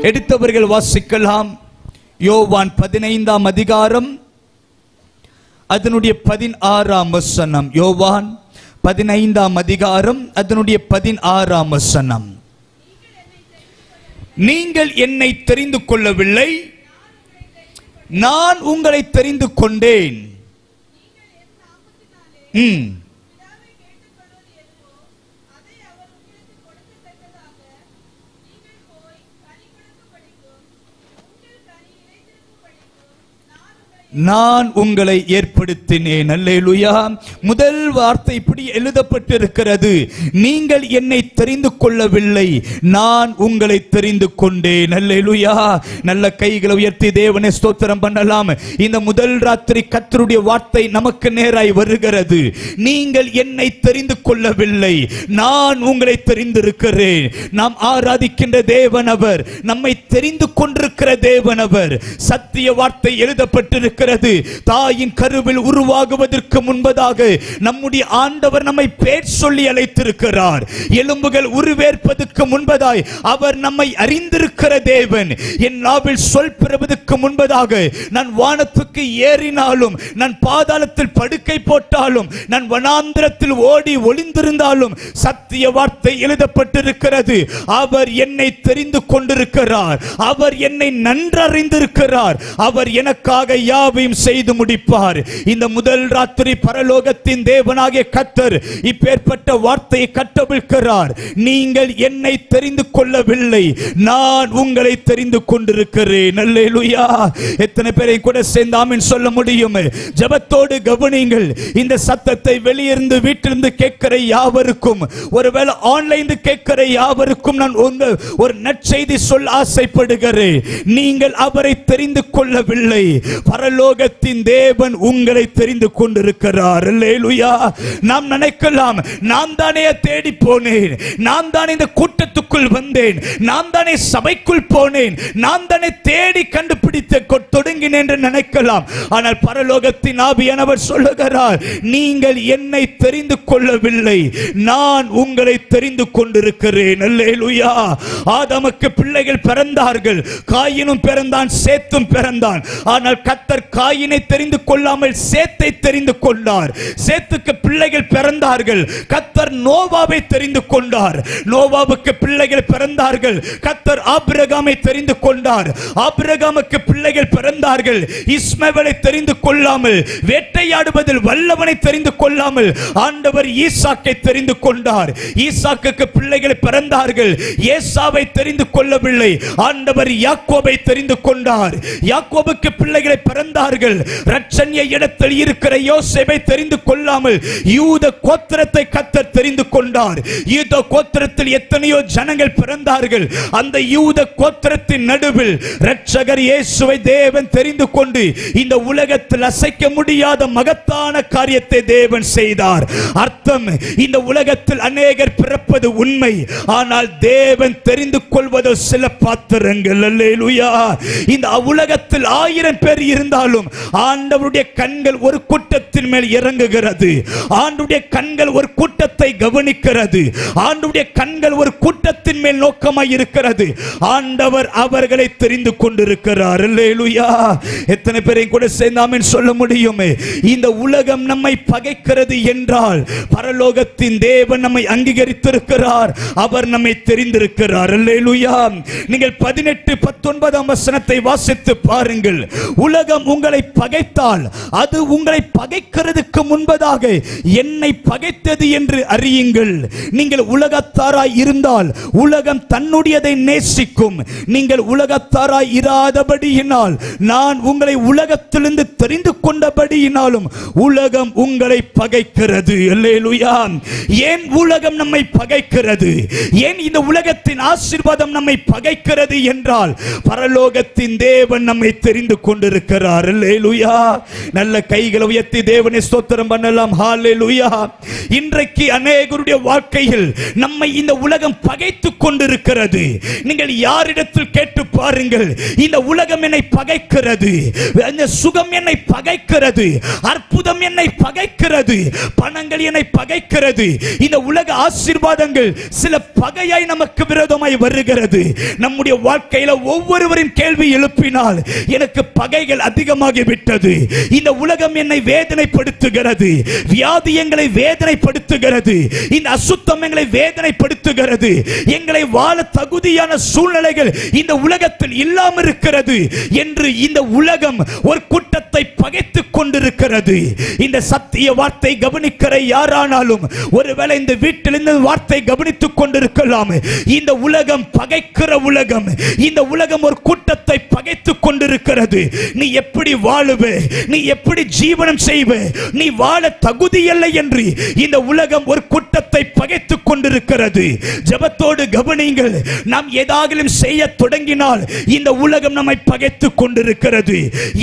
எடுத்தவர்கள் வாசிக்கலாம். யோவான் 15ஆம் அதிகாரம் அதனுடைய 16ஆம் வசனம். யோவான் 15ஆம் அதிகாரம் அதனுடைய 16ஆம் வசனம். நீங்கள் என்னை தெரிந்து கொள்ளவில்லை, நான் உங்களை தெரிந்து கொண்டேன். நான் உங்களை ஏற்படுத்தினேன். அல்லேலூயா. முதல் வார்த்தை இப்படி எழுதப்பட்டிருக்கிறது, நீங்கள் என்னை தெரிந்து கொள்ளவில்லை, நான் உங்களை தெரிந்து கொண்டேன். அல்லேலூயா. நல்ல கைகளை உயர்த்தி தேவனை ஸ்தோத்திரம் பண்ணலாம். இந்த முதல் ராத்திரி கர்த்தருடைய வார்த்தை நமக்கு நேராய் வருகிறது. நீங்கள் என்னை தெரிந்து கொள்ளவில்லை, நான் உங்களை தெரிந்திருக்கிறேன். நாம் ஆராதிக்கின்ற தேவனவர், நம்மை தெரிந்து கொண்டிருக்கிற தேவனவர். சத்திய வார்த்தை எழுதப்பட்டிருக்கிறது. தாயின் கருவில் உருவாகுவதற்கு முன்பதாக நம்முடைய ஆண்டவர் நம்மை பேர் சொல்லி அழைத்திருக்கிறார். எலும்புகள் உருவேற்பதற்கு முன்பதாய் அவர் நம்மை அறிந்திருக்கிற தேவன். என் நாவில் சொல் பெறுவதற்கு முன்பதாக நான் வானத்துக்கு ஏறினாலும், நான் பாதாளத்தில் படுக்கை போட்டாலும், நான் வனாந்திரத்தில் ஓடி ஒளிந்திருந்தாலும் சத்திய வார்த்தை எழுதப்பட்டிருக்கிறது. அவர் என்னை தெரிந்து கொண்டிருக்கிறார். அவர் என்னை நன்றறிந்திருக்கிறார். அவர் எனக்காக செய்து முடிப்பார். இந்த முதல் ராத்திரி பரலோகத்தின் தேவனாகிய கர்த்தர் இப்பேற்பட்ட வார்த்தையை கட்டவிழ்க்கிறார். நீங்கள் என்னை தெரிந்து கொள்ளவில்லை, நான் உங்களை தெரிந்து கொண்டிருக்கிறேன். அல்லேலூயா. எத்தனை பேரை கூட சேர்ந்து ஆமென் சொல்ல முடியும்? ஜெபத்தோடு கவனியுங்கள். இந்த சத்தத்தை வெளியிருந்து வீட்டிலிருந்து கேட்கிற யாவருக்கும், ஒருவேளை ஆன்லைன் கேட்கிற யாவருக்கும் நான் ஒரு நற்செய்தி சொல்ல ஆசைப்படுகிறேன். நீங்கள் அவரை தெரிந்து கொள்ளவில்லை, பரலோகத்தின் தேவன் உங்களை தெரிந்து கொண்டிருக்கிறார். அல்லேலூயா. நாம் நினைக்கலாம், நான் தானே தேடி போனேன், நான் தானே இந்த கூட்டத்துக்குள் வந்தேன், நான் தானே சபைக்குள் போனேன், நான் தானே தேடி கண்டுபிடித்து தொடங்கினேன் என்று நினைக்கலாம். ஆனால் பரலோகத்தின் ஆவியானவர் சொல்லுகிறார், நீங்கள் என்னை தெரிந்து கொள்ளவில்லை, நான் உங்களை தெரிந்து கொண்டிருக்கிறேன். அல்லேலூயா. ஆதாமுக்கு பிள்ளைகள் பிறந்தார்கள், காயினும் பிறந்தான், சேத்தும் பிறந்தான். ஆனால் கர்த்தர் காயினை தெரிந்து கொள்ளாமல் சேத்தை தெரிந்து கொண்டார். சேத்துக்கு பிள்ளைகள் பிறந்தார்கள், கர்த்தர் நோவாவை தெரிந்து கொண்டார். நோவாவுக்கு பிள்ளைகள் பிறந்தார்கள், கர்த்தர் ஆபிரகாமை தெரிந்து கொண்டார். ஆபிரகாமுக்கு பிள்ளைகள் பிறந்தார்கள், இஸ்மவேலை தெரிந்து கொள்ளாமல், வேட்டையாடுவதில் வல்லவனை தெரிந்து கொள்ளாமல் ஆண்டவர் ஈசாக்கை தெரிந்து கொண்டார். ஈசாக்குக்கு பிள்ளைகள் பிறந்தார்கள், ஏசாவை தெரிந்து கொள்ளவில்லை, ஆண்டவர் யாக்கோபை தெரிந்து கொண்டார். யாக்கோபுக்கு பிள்ளைகளை பிறந்தார்கள், ரட்சணிய இடத்தில் இருக்கிற யோசேப்பை தெரிந்து கொள்ளாமல் யூத கோத்திரத்தை கர்த்தர் தெரிந்து கொண்டார். யூத கோத்திரத்தில் எத்தனையோ ஜனங்கள் பிறந்தார்கள், அந்த யூத கோத்திரத்தின் நடுவில் இரட்சகர் இயேசுவை தேவன் தெரிந்து கொண்டு இந்த உலகத்தில் அசைக்க முடியாத மகத்தான காரியத்தை தேவன் செய்தார். அர்த்தம், இந்த உலகத்தில் அநேகர் பிறப்பது உண்மை, ஆனால் தேவன் தெரிந்து கொள்வது சில பாத்திரங்கள். அல்லேலூயா. இந்த உலகத்தில் 1000 பேர் இருந்தாலும் ஆண்டவருடைய கண்கள் ஒரு கூட்டத்தின் மேல் இறங்குகிறது. ஆண்டவருடைய கண்கள் ஒரு கூட்டத்தை கவனிக்கிறது. ஆண்டவருடைய கண்கள் ஒரு கூட்டத்தின் மேல் நோக்கமாய் இருக்கிறது. ஆண்டவர் அவர்களை தெரிந்து கொண்டிருக்கிறார். அல்லேலூயா. எத்தனை பேரை கூட சேர்ந்து ஆமென் சொல்ல முடியும்? இந்த உலகம் நம்மை பகைக்கிறது என்றால் பரலோகத்தின் தேவன் நம்மை அங்கீகரித்திருக்கிறார். அவர் நம்மை தெரிந்திருக்கிறார். அல்லேலூயா. நீங்கள் 18-19 வசனத்தை வாசித்து பாருங்கள். உலகம் உங்களை பகைத்தால் அது உங்களை பகைக்கிறதுக்கு முன்பதாக என்னை பகைத்தது என்று அறியுங்கள். நீங்கள் உலகத்தாராய் இருந்தால் உலகம் தன்னுடையதை நேசிக்கும். நீங்கள் உலகத்தாராய் இராதபடியினால் நான் உங்களை உலகத்திலிருந்து தெரிந்து கொண்டபடியினாலும் உலகம் உங்களை பகைக்கிறது. அல்லேலூயா. ஏன் உலகம் நம்மை பகைக்கிறது? ஏன் இந்த உலகத்தின் ஆசீர்வாதம் நம்மை பகைக்கிறது என்றால் பரலோகத்தின் தேவன் நம்மை தெரிந்து கொண்டிருக்கிறார். இருக்கிறார். அல்லேலூயா. நல்ல கைகளை உயர்த்தி தேவனை ஸ்தோத்திரம் பண்ணலாம். ஹல்லேலூயா. இன்றைக்கு அநேகருடைய வாழ்க்கையில் நம்மை இந்த உலகம் பகைத்துக் கொண்டிருக்கிறது. நீங்கள் யாரிடத்தில் கேட்டு பாருங்கள், இந்த உலகம் என்னை பகைக்கிறது, இந்த சுகம் என்னை பகைக்கிறது, அற்புதம் என்னை பகைக்கிறது, பணங்கள் என்னை பகைக்கிறது, இந்த உலக ஆசீர்வாதங்கள் சில பகையாய் நமக்கு விரோதமாய் வருகிறது. நம்முடைய வாழ்க்கையில ஒவ்வொருவரின் கேள்வி எழுப்பினால், எனக்கு பகைகள் அதிகமாகிவிட்டது, இந்த உலகம் என்னை வேதனைப்படுத்துகிறது, வியாதி எங்களை வேதனைப்படுத்துகிறது, இந்த அசுத்தம் எங்களை வேதனைப்படுத்துகிறது, எங்களை வாழ தகுதியான சூழ்நிலைகள் இந்த உலகத்தில் இல்லாமல் இருக்கிறது என்று இந்த உலகம் ஒரு கூட்டத்தை பகைத்துக் கொண்டிருக்கிறது. இந்த சத்திய வார்த்தை கவனிக்கிற யாரானாலும் ஒருவேளை இந்த வீட்டில் இந்த வார்த்தை கவனித்துக் கொண்டிருக்கலாம். இந்த உலகம் பகைக்கிற உலகம், இந்த உலகம் ஒரு கூட்டத்தை பகைத்துக் கொண்டிருக்கிறது. நீ எப்படி வாழுவே, நீ எப்படி ஜீவனம் செய்வே, நீ வாழ தகுதியில்லை என்று இந்த உலகம் ஒரு கூட்டத்தை பகைத்துக் கொண்டிருக்கிறது. ஜெபத்தோடு கவனிங்கள். நாம் ஏதாகிலும் செய்ய தொடங்கினால் இந்த உலகம் நம்மை பகைத்துக் கொண்டிருக்கிறது.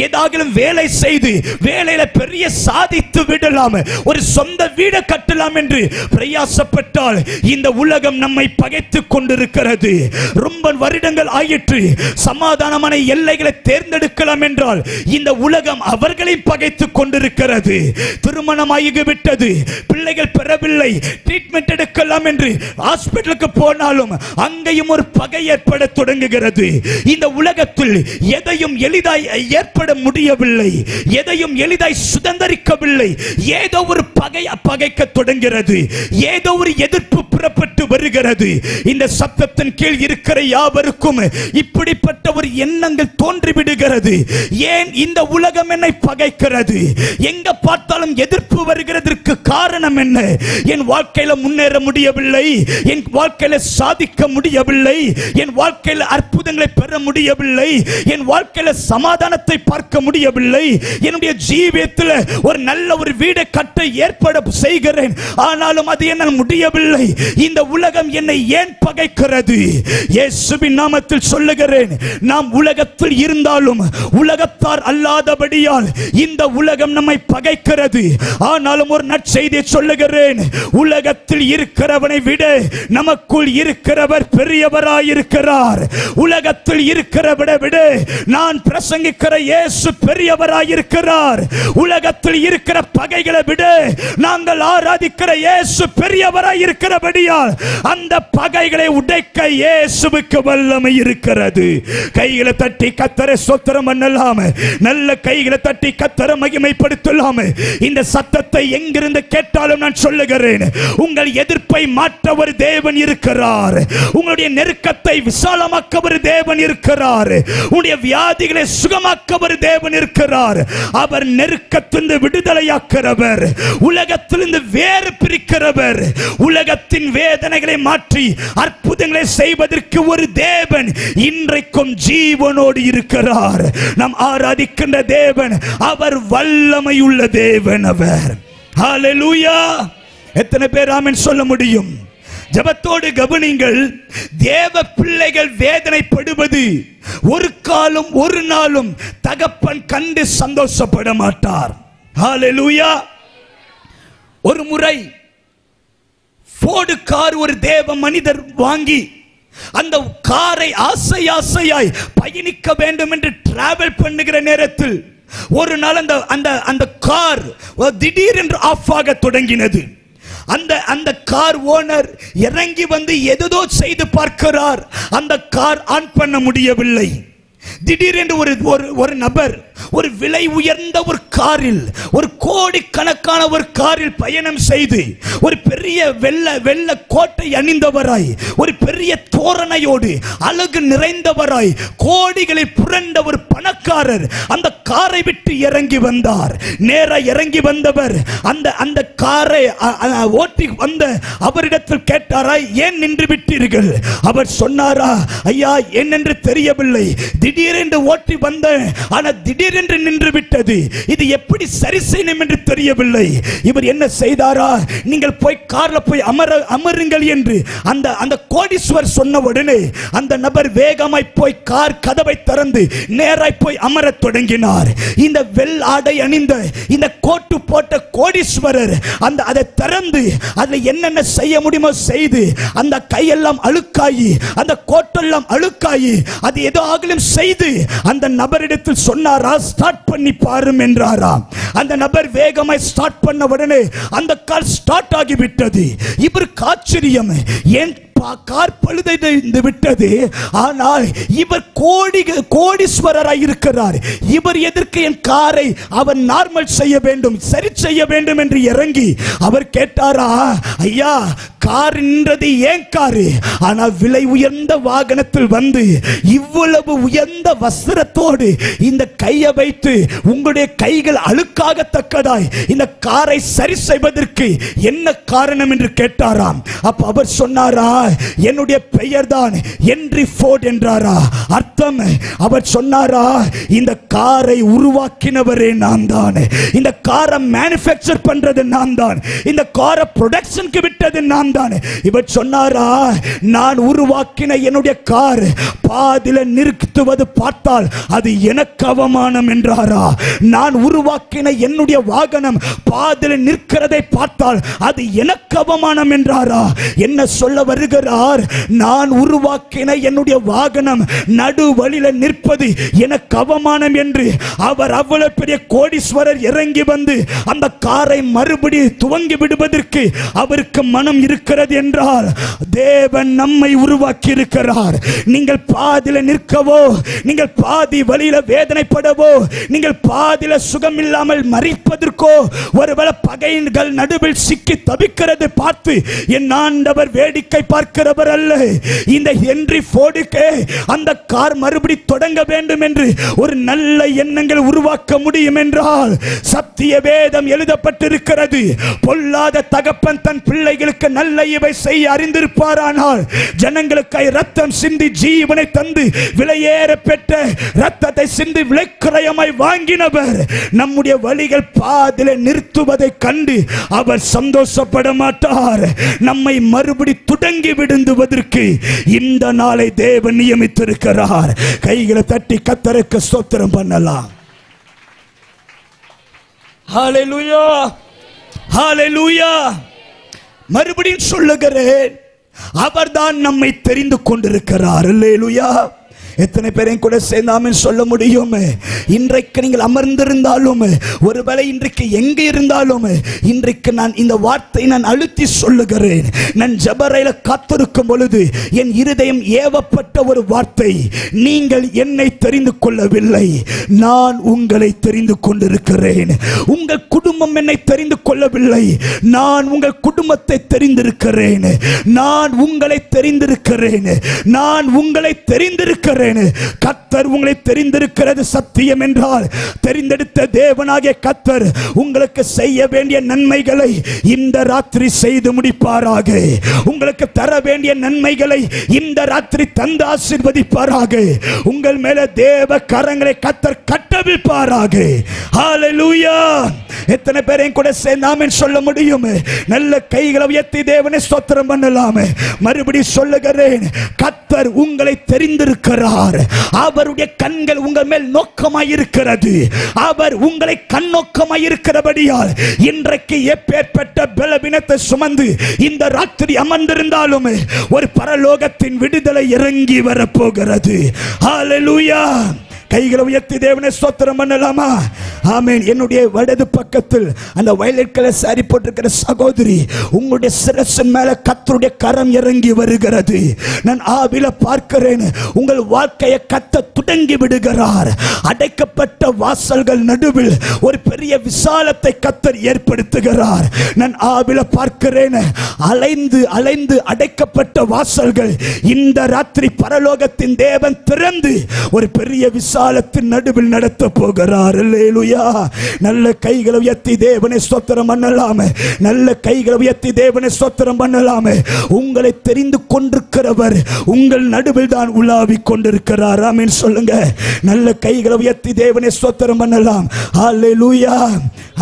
ஏதாகிலும் வேலை செய்து வேலையில பெரிய சாதித்து விடலாம், ஒரு சொந்த வீடு கட்டலாம் என்று பிரயாசப்பட்டால் இந்த உலகம் நம்மை பகைத்துக் கொண்டிருக்கிறது. ரொம்ப வருடங்கள் ஆயிற்று, சமாதானமான எல்லைகளை தேர்ந்தெடுக்கலாம் என்றால் இந்த உலகம் அவர்களை பகைத்துக் கொண்டிருக்கிறது. திருமணமாகிவிட்டது, பிள்ளைகள் பெறவில்லை, ட்ரீட்மெண்ட் எடுக்கலாம் என்று ஹாஸ்பிட்டலுக்கு போனாலும் அங்கேயும் ஒரு பகை ஏற்பட தொடங்குகிறது. இந்த உலகத்தில் எதையும் எளிதாய் ஏற்பட முடியவில்லை, எதையும் எளிதாய் சுதந்திரிக்கவில்லை. ஏதோ ஒரு பகைக்க தொடங்கிறது, ஏதோ ஒரு எதிர்ப்பு புறப்பட்டு வருகிறது. இந்த சத்தத்தின் கீழ் இருக்கிற யாவருக்கும் இப்படிப்பட்ட ஒரு எண்ணங்கள் தோன்றிவிடுகிறது. ஏன் இந்த உலகம் என்னை பகைக்கிறது? எங்க பார்த்தாலும் எதிர்ப்பு வருகிறதற்கு காரணம் என்ன? என் வாழ்க்கையில முன்னேற முடியவில்லை, என் வாழ்க்கையில சாதிக்க முடியவில்லை, என் வாழ்க்கையில அற்புதங்களை பெற முடியவில்லை, என் வாழ்க்கையில சமாதானத்தை பார்க்க முடியவில்லை, என்னுடைய ஜீவியத்தில் ஒரு நல்ல ஒரு வீடை கட்ட ஏற்பட செய்கிறேன், ஆனாலும் அது என்னால் முடியவில்லை. இந்த உலகம் என்னை ஏன் பகைக்கிறது? இயேசுவின் நாமத்தில் சொல்லுகிறேன், நாம் உலகத்தில் இருந்தாலும் உலகத்தார் அல்லாதபடியால் இந்த உலகம் நம்மை பகைக்கிறது. ஆனாலும் ஒரு நற்செய்தியை சொல்லுகிறேன், உலகத்தில் இருக்கிறவனை விட நமக்குள் இருக்கிறவர் பெரியவராயிருக்கிறார். உலகத்தில் இருக்கிறவரை விட நான் பிரசங்கிக்கிற இயேசு பெரியவராயிருக்கிறார். உலகத்தில் இருக்கிற பகைகளை விட நாங்கள் ஆராதிக்கிற இயேசு பெரியவராயிருக்கிறபடியால் அந்த பகைகளை உடைக்க இயேசுவுக்கு வல்லமை இருக்கிறது. கைகளை தட்டி கர்த்தரை ஸ்தோத்திரம் பண்ணலாம், நல்ல கைகளை தட்டி கர்த்தரை மகிமைப்படுத்தலாம். இந்த சத்தத்தை எங்கிருந்து கேட்டாலும் நான் சொல்லுகிறேன், உங்கள் எதிர்ப்பை மாற்ற ஒரு தேவன் இருக்கிறார், உங்களுடைய நெருக்கத்தை விசாலமாக்க ஒரு தேவன் இருக்கிறார், உங்களுடைய வியாதிகளை சுகமாக்க ஒரு தேவன் இருக்கிறார். அவர் நெருக்கத்திலிருந்து விடுதலையாக்கிறவர், உலகத்திலிருந்து வேறு பிரிக்கிறவர், உலகத்தின் வேதனைகளை மாற்றி அற்புதங்களை செய்வதற்கு ஒரு தேவன் இன்றைக்கும் ஜீவனோடு இருக்கிறார். நாம் ஆராதிக்கின்ற தேவன் அவர் வல்லமையுள்ள தேவன். அவர் ஹல்லேலூயா. எத்தனை பேர் ஆமென் சொல்ல முடியும்? ஜெபத்தோடு கவனிங்கள். தேவ பிள்ளைகள் வேதனைப்படுவது ஒரு காலம் ஒரு நாளும் தகப்பன் கண்டு சந்தோஷப்பட மாட்டார். ஹல்லேலூயா. ஒரு முறை ஃபோர்டு கார் ஒரு தேவ மனிதர் வாங்கி அந்த காரை ஆசை ஆசையாய் பயணிக்க வேண்டும் என்று டிராவல் பண்ணுகிற நேரத்தில் ஒரு நாள் அந்த கார் திடீரென்று ஆஃப் ஆக தொடங்கினது. அந்த கார் ஓனர் இறங்கி வந்து எதோ செய்து பார்க்கிறார், அந்த கார் ஆன் பண்ண முடியவில்லை. திடீரென்று ஒரு நபர் ஒரு விலை உயர்ந்த ஒரு காரில், ஒரு கோடி கணக்கான ஒரு காரில் பயணம் செய்து ஒரு பெரிய வெள்ள கோட்டை அணிந்தவராய், ஒரு பெரிய தோரணையோடு அழகு நிறைந்தவராய், கோடிகளை புரண்ட ஒரு பணக்காரர் அந்த காரை விட்டு இறங்கி வந்தார். நேரா இறங்கி வந்தவர் அந்த காரை ஓட்டி வந்த அவரிடத்தில் கேட்டாராய், ஏன் நின்று விட்டீர்கள்? அவர் சொன்னாரா, ஐயா என்னென்று தெரியவில்லை, திடீரென்று ஓட்டி வந்த, ஆனா திடீர் திடீரென்று நின்று விட்டது. இது எப்படி சரி செய்யணும் என்று தெரியவில்லை. இவர் என்ன செய்தாரா, நீங்கள் போய் கார்ல போய் அமருங்கள் என்று அந்த கோடீஸ்வர் சொன்ன உடனே அந்த நபர் வேகமாய் போய் கார் கதவை திறந்து நேராய் போய் அமரத் தொடங்கினார். இந்த வெள் ஆடை அணிந்த இந்த கோட்டு போட்ட கோடீஸ்வரர் அதை திறந்து அதில் என்னென்ன செய்ய முடியுமோ செய்து அந்த கையெல்லாம் அழுக்காயி அந்த கோட்டெல்லாம் அழுக்காயி அது ஏதோ ஆகலும் செய்து அந்த நபரிடத்தில் சொன்னாரா, ஸ்டார்ட் பண்ணி பாரும் என்றாரா. அந்த நபர் வேகமாய் ஸ்டார்ட் பண்ண உடனே அந்த கார் ஸ்டார்ட் ஆகிவிட்டது. இவருக்கு ஆச்சரியம், ஏன் கார் பழுது விட்டது, ஆனால் இவர் கோடீஸ்வரராய் இருக்கிறார். இவர் எதற்கு என் காரை அவர் நார்மல் செய்ய வேண்டும், சரி செய்ய வேண்டும் என்று இறங்கி அவர் கேட்டாரா, ஐயா கார் நின்றது ஏன் காரு, ஆனால் விலை உயர்ந்த வாகனத்தில் வந்து இவ்வளவு உயர்ந்த வஸ்திரத்தோடு இந்த கையை வைத்து உங்களுடைய கைகள் அழுக்காகத்தக்கதாய் இந்த காரை சரி செய்வதற்கு என்ன காரணம் என்று கேட்டாராம். அப்ப அவர் சொன்னாரா, என்னுடைய பெயர் தான் ஹென்றி ஃபோர்ட் என்றாரா. அர்த்தம், அவர் சொன்னாரா, இந்த காரை உருவாக்கினவரே நான் தான், இந்த காரை மேனுஃபேக்சர் பண்றது நான் தான், இந்த காரை ப்ரொடக்ஷனுக்கு விட்டது நான் தான். இவர் சொன்னாரா, நான் உருவாக்கின என்னுடைய கார் பாதியில நிறுத்துவது பார்த்தால் அது எனக்கு அவமானம் என்றாரா. நான் உருவாக்கின என்னுடைய வாகனம் பாதியில நிற்கிறதை பார்த்தால் அது எனக்கு அவமானம் என்றாரா. என்ன சொல்ல வருகிறார், நான் உருவாக்கின என்னுடைய வாகனம் நடு வழியில நிற்பது எனக்கு அவமானம் என்று அவர் அவ்வளவு பெரிய கோடீஸ்வரர் இறங்கி வந்து அந்த காரை மறுபடி துவங்கி விடுவதற்கு அவருக்கு மனம் இருக்கிறது என்றால், தேவன் நம்மை உருவாக்கி இருக்கிறார். நீங்கள் பாதியில நிற்கவோ, நீங்கள் பாதி வழியில வேதனைப்படவோ, நீங்கள் பாதியில சுகம் இல்லாமல் மறிப்பதற்கோ, ஒருவேளை பகைகள் நடுவில் சிக்கி தவிக்கிறது பார்த்து என் ஆண்டவர் வேடிக்கை பார்க்கிறவர் அல்ல. இந்த ஹென்றி ஃபோர்டுக்கு அந்த கார் மறுபடி தொடங்க வேண்டும் என்று ஒரு நல்ல எண்ணங்கள் உருவாக்க முடியும் என்றால், சத்திய வேதம் எழுதப்பட்டிருக்கிறது, பொல்லாத தகப்பன் தன் பிள்ளைகளுக்கு நல்ல இவை செய்ய அறிந்திருப்பாரானால் ஜனங்களுக்காய் ரத்தம் சிந்தி ஜீவனை தந்து விலையேற பெற்ற ரத்தத்தை சிந்தி விலைக்கிரயமாய் வாங்கினவர் நம்முடைய வழிகள் பாதியில நிறுத்துவதை கண்டு அவர் சந்தோஷப்பட மாட்டார். நம்மை மறுபடி தொடங்கி விடுவதற்கு இந்த நாளை தேவன் நியமித்திருக்கிறார். கைகளை தட்டி கர்த்தருக்கு ஸ்தோத்திரம் பண்ணலாம். ஹல்லேலூயா, ஹல்லேலூயா. மறுபடியும் சொல்லுகிறேன், அவர்தான் நம்மை தெரிந்து கொண்டிருக்கிறார். அல்லேலூயா. எத்தனை பேரையும் கூட சேர்ந்தாமல் சொல்ல முடியும், இன்றைக்கு நீங்கள் அமர்ந்திருந்தாலும், ஒருவேளை இன்றைக்கு எங்கே இருந்தாலும், இன்றைக்கு நான் இந்த வார்த்தை நான் அழுத்தி சொல்லுகிறேன். நான் ஜபரையில காத்திருக்கும் பொழுது என் இருதயம் ஏவப்பட்ட ஒரு வார்த்தை, நீங்கள் என்னை தெரிந்து கொள்ளவில்லை, நான் உங்களை தெரிந்து கொண்டிருக்கிறேன். உங்கள் குடும்பம் என்னை தெரிந்து கொள்ளவில்லை, நான் உங்கள் குடும்பத்தை தெரிந்திருக்கிறேன். நான் உங்களை தெரிந்திருக்கிறேன். நான் உங்களை தெரிந்திருக்கிறேன். கர்த்தர் உங்களை தெரிந்திருக்கிறது சத்தியம் என்றால், தெரிந்தெடுத்த தேவனாகிய கர்த்தர் உங்களுக்கு செய்ய வேண்டிய நன்மைகளை இந்த ராத்திரி செய்து முடிப்பாராக. உங்களுக்கு தர வேண்டிய நன்மைகளை இந்த ராத்திரி தந்து ஆசீர்வதிப்பாராக. உங்கள் மேல தேவ கரங்களை கர்த்தர் கட்டவிழ்ப்பாராக. ஹல்லேலூயா. எத்தனை பேரையும் கூட சேர்ந்தாமல் சொல்ல முடியும்? நல்ல கைகளை உயர்த்தி தேவனை ஸ்தோத்திரம் பண்ணலாம். மறுபடி சொல்லுகிறேன், கர்த்தர் உங்களை தெரிந்திருக்கிறார். அவருடைய கண்கள் உங்கள் மேல் நோக்கமாயிருக்கிறது. அவர் உங்களை கண்ணோக்கமாயிருக்கிறபடியால் இன்றைக்கு எப்பேற்பட்ட பலவீனத்தை சுமந்து இந்த ராத்திரி அமர்ந்திருந்தாலும் ஒரு பரலோகத்தின் விடுதலை இறங்கி வரப்போகிறது. ஹல்லேலூயா. கைகளை உயர்த்தி தேவனை ஸ்தோத்திரம் பண்ணலாமா? ஆமென். என்னுடைய வலது பக்கத்தில் அந்த வயலட் கலர் சாரி போட்டிருக்கிற சகோதரி, உங்களுடைய சிரசின் மேல கர்த்தருடைய கரம் இறங்கி வருகிறது. நான் ஆவில பார்க்கிறேன், உங்கள் வாழ்க்கையை கர்த்தர் தொடங்கி விடுகிறார். அடைக்கப்பட்ட வாசல்கள் நடுவில் ஒரு பெரிய விசாலத்தை கர்த்தர் ஏற்படுத்துகிறார். நான் ஆவில பார்க்கிறேன், அலைந்து அலைந்து அடைக்கப்பட்ட வாசல்கள் இந்த ராத்திரி பரலோகத்தின் தேவன் திறந்து ஒரு பெரிய விசாலத்தின் நடுவில் நடத்த போகிறார். அல்லேலூயா. அல்லேலூயா. நல்ல கைகளை உயர்த்தி தேவனை ஸ்தோத்திரம் பண்ணலாமே. நல்ல கைகளை உயர்த்தி தேவனை ஸ்தோத்திரம் பண்ணலாமே. உங்களை தெரிந்து கொண்டிருக்கிறவர் உங்கள் நடுவில் தான் உலாவிக் கொண்டிருக்கிறார். ஆமென் சொல்லுங்க. நல்ல கைகளை உயர்த்தி தேவனை ஸ்தோத்திரம் பண்ணலாம். அல்லேலூயா,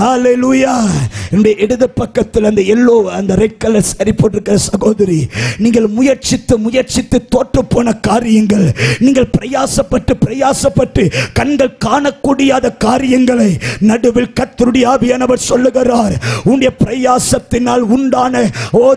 அல்லேலூயா. என்னுடைய இடது பக்கத்தில் அந்த எல்லோ அந்த ரெட் கலர் சரி போட்டிருக்கிற சகோதரி, நீங்கள் முயற்சித்து தோற்று போன காரியங்கள், நீங்கள் பிரயாசப்பட்டு கண்கள் காணக்கூடியாத காரியங்களை நடுவில் கர்த்தருடைய ஆவியானவர் சொல்லுகிறார். உன்னுடைய பிரயாசத்தினால் உண்டான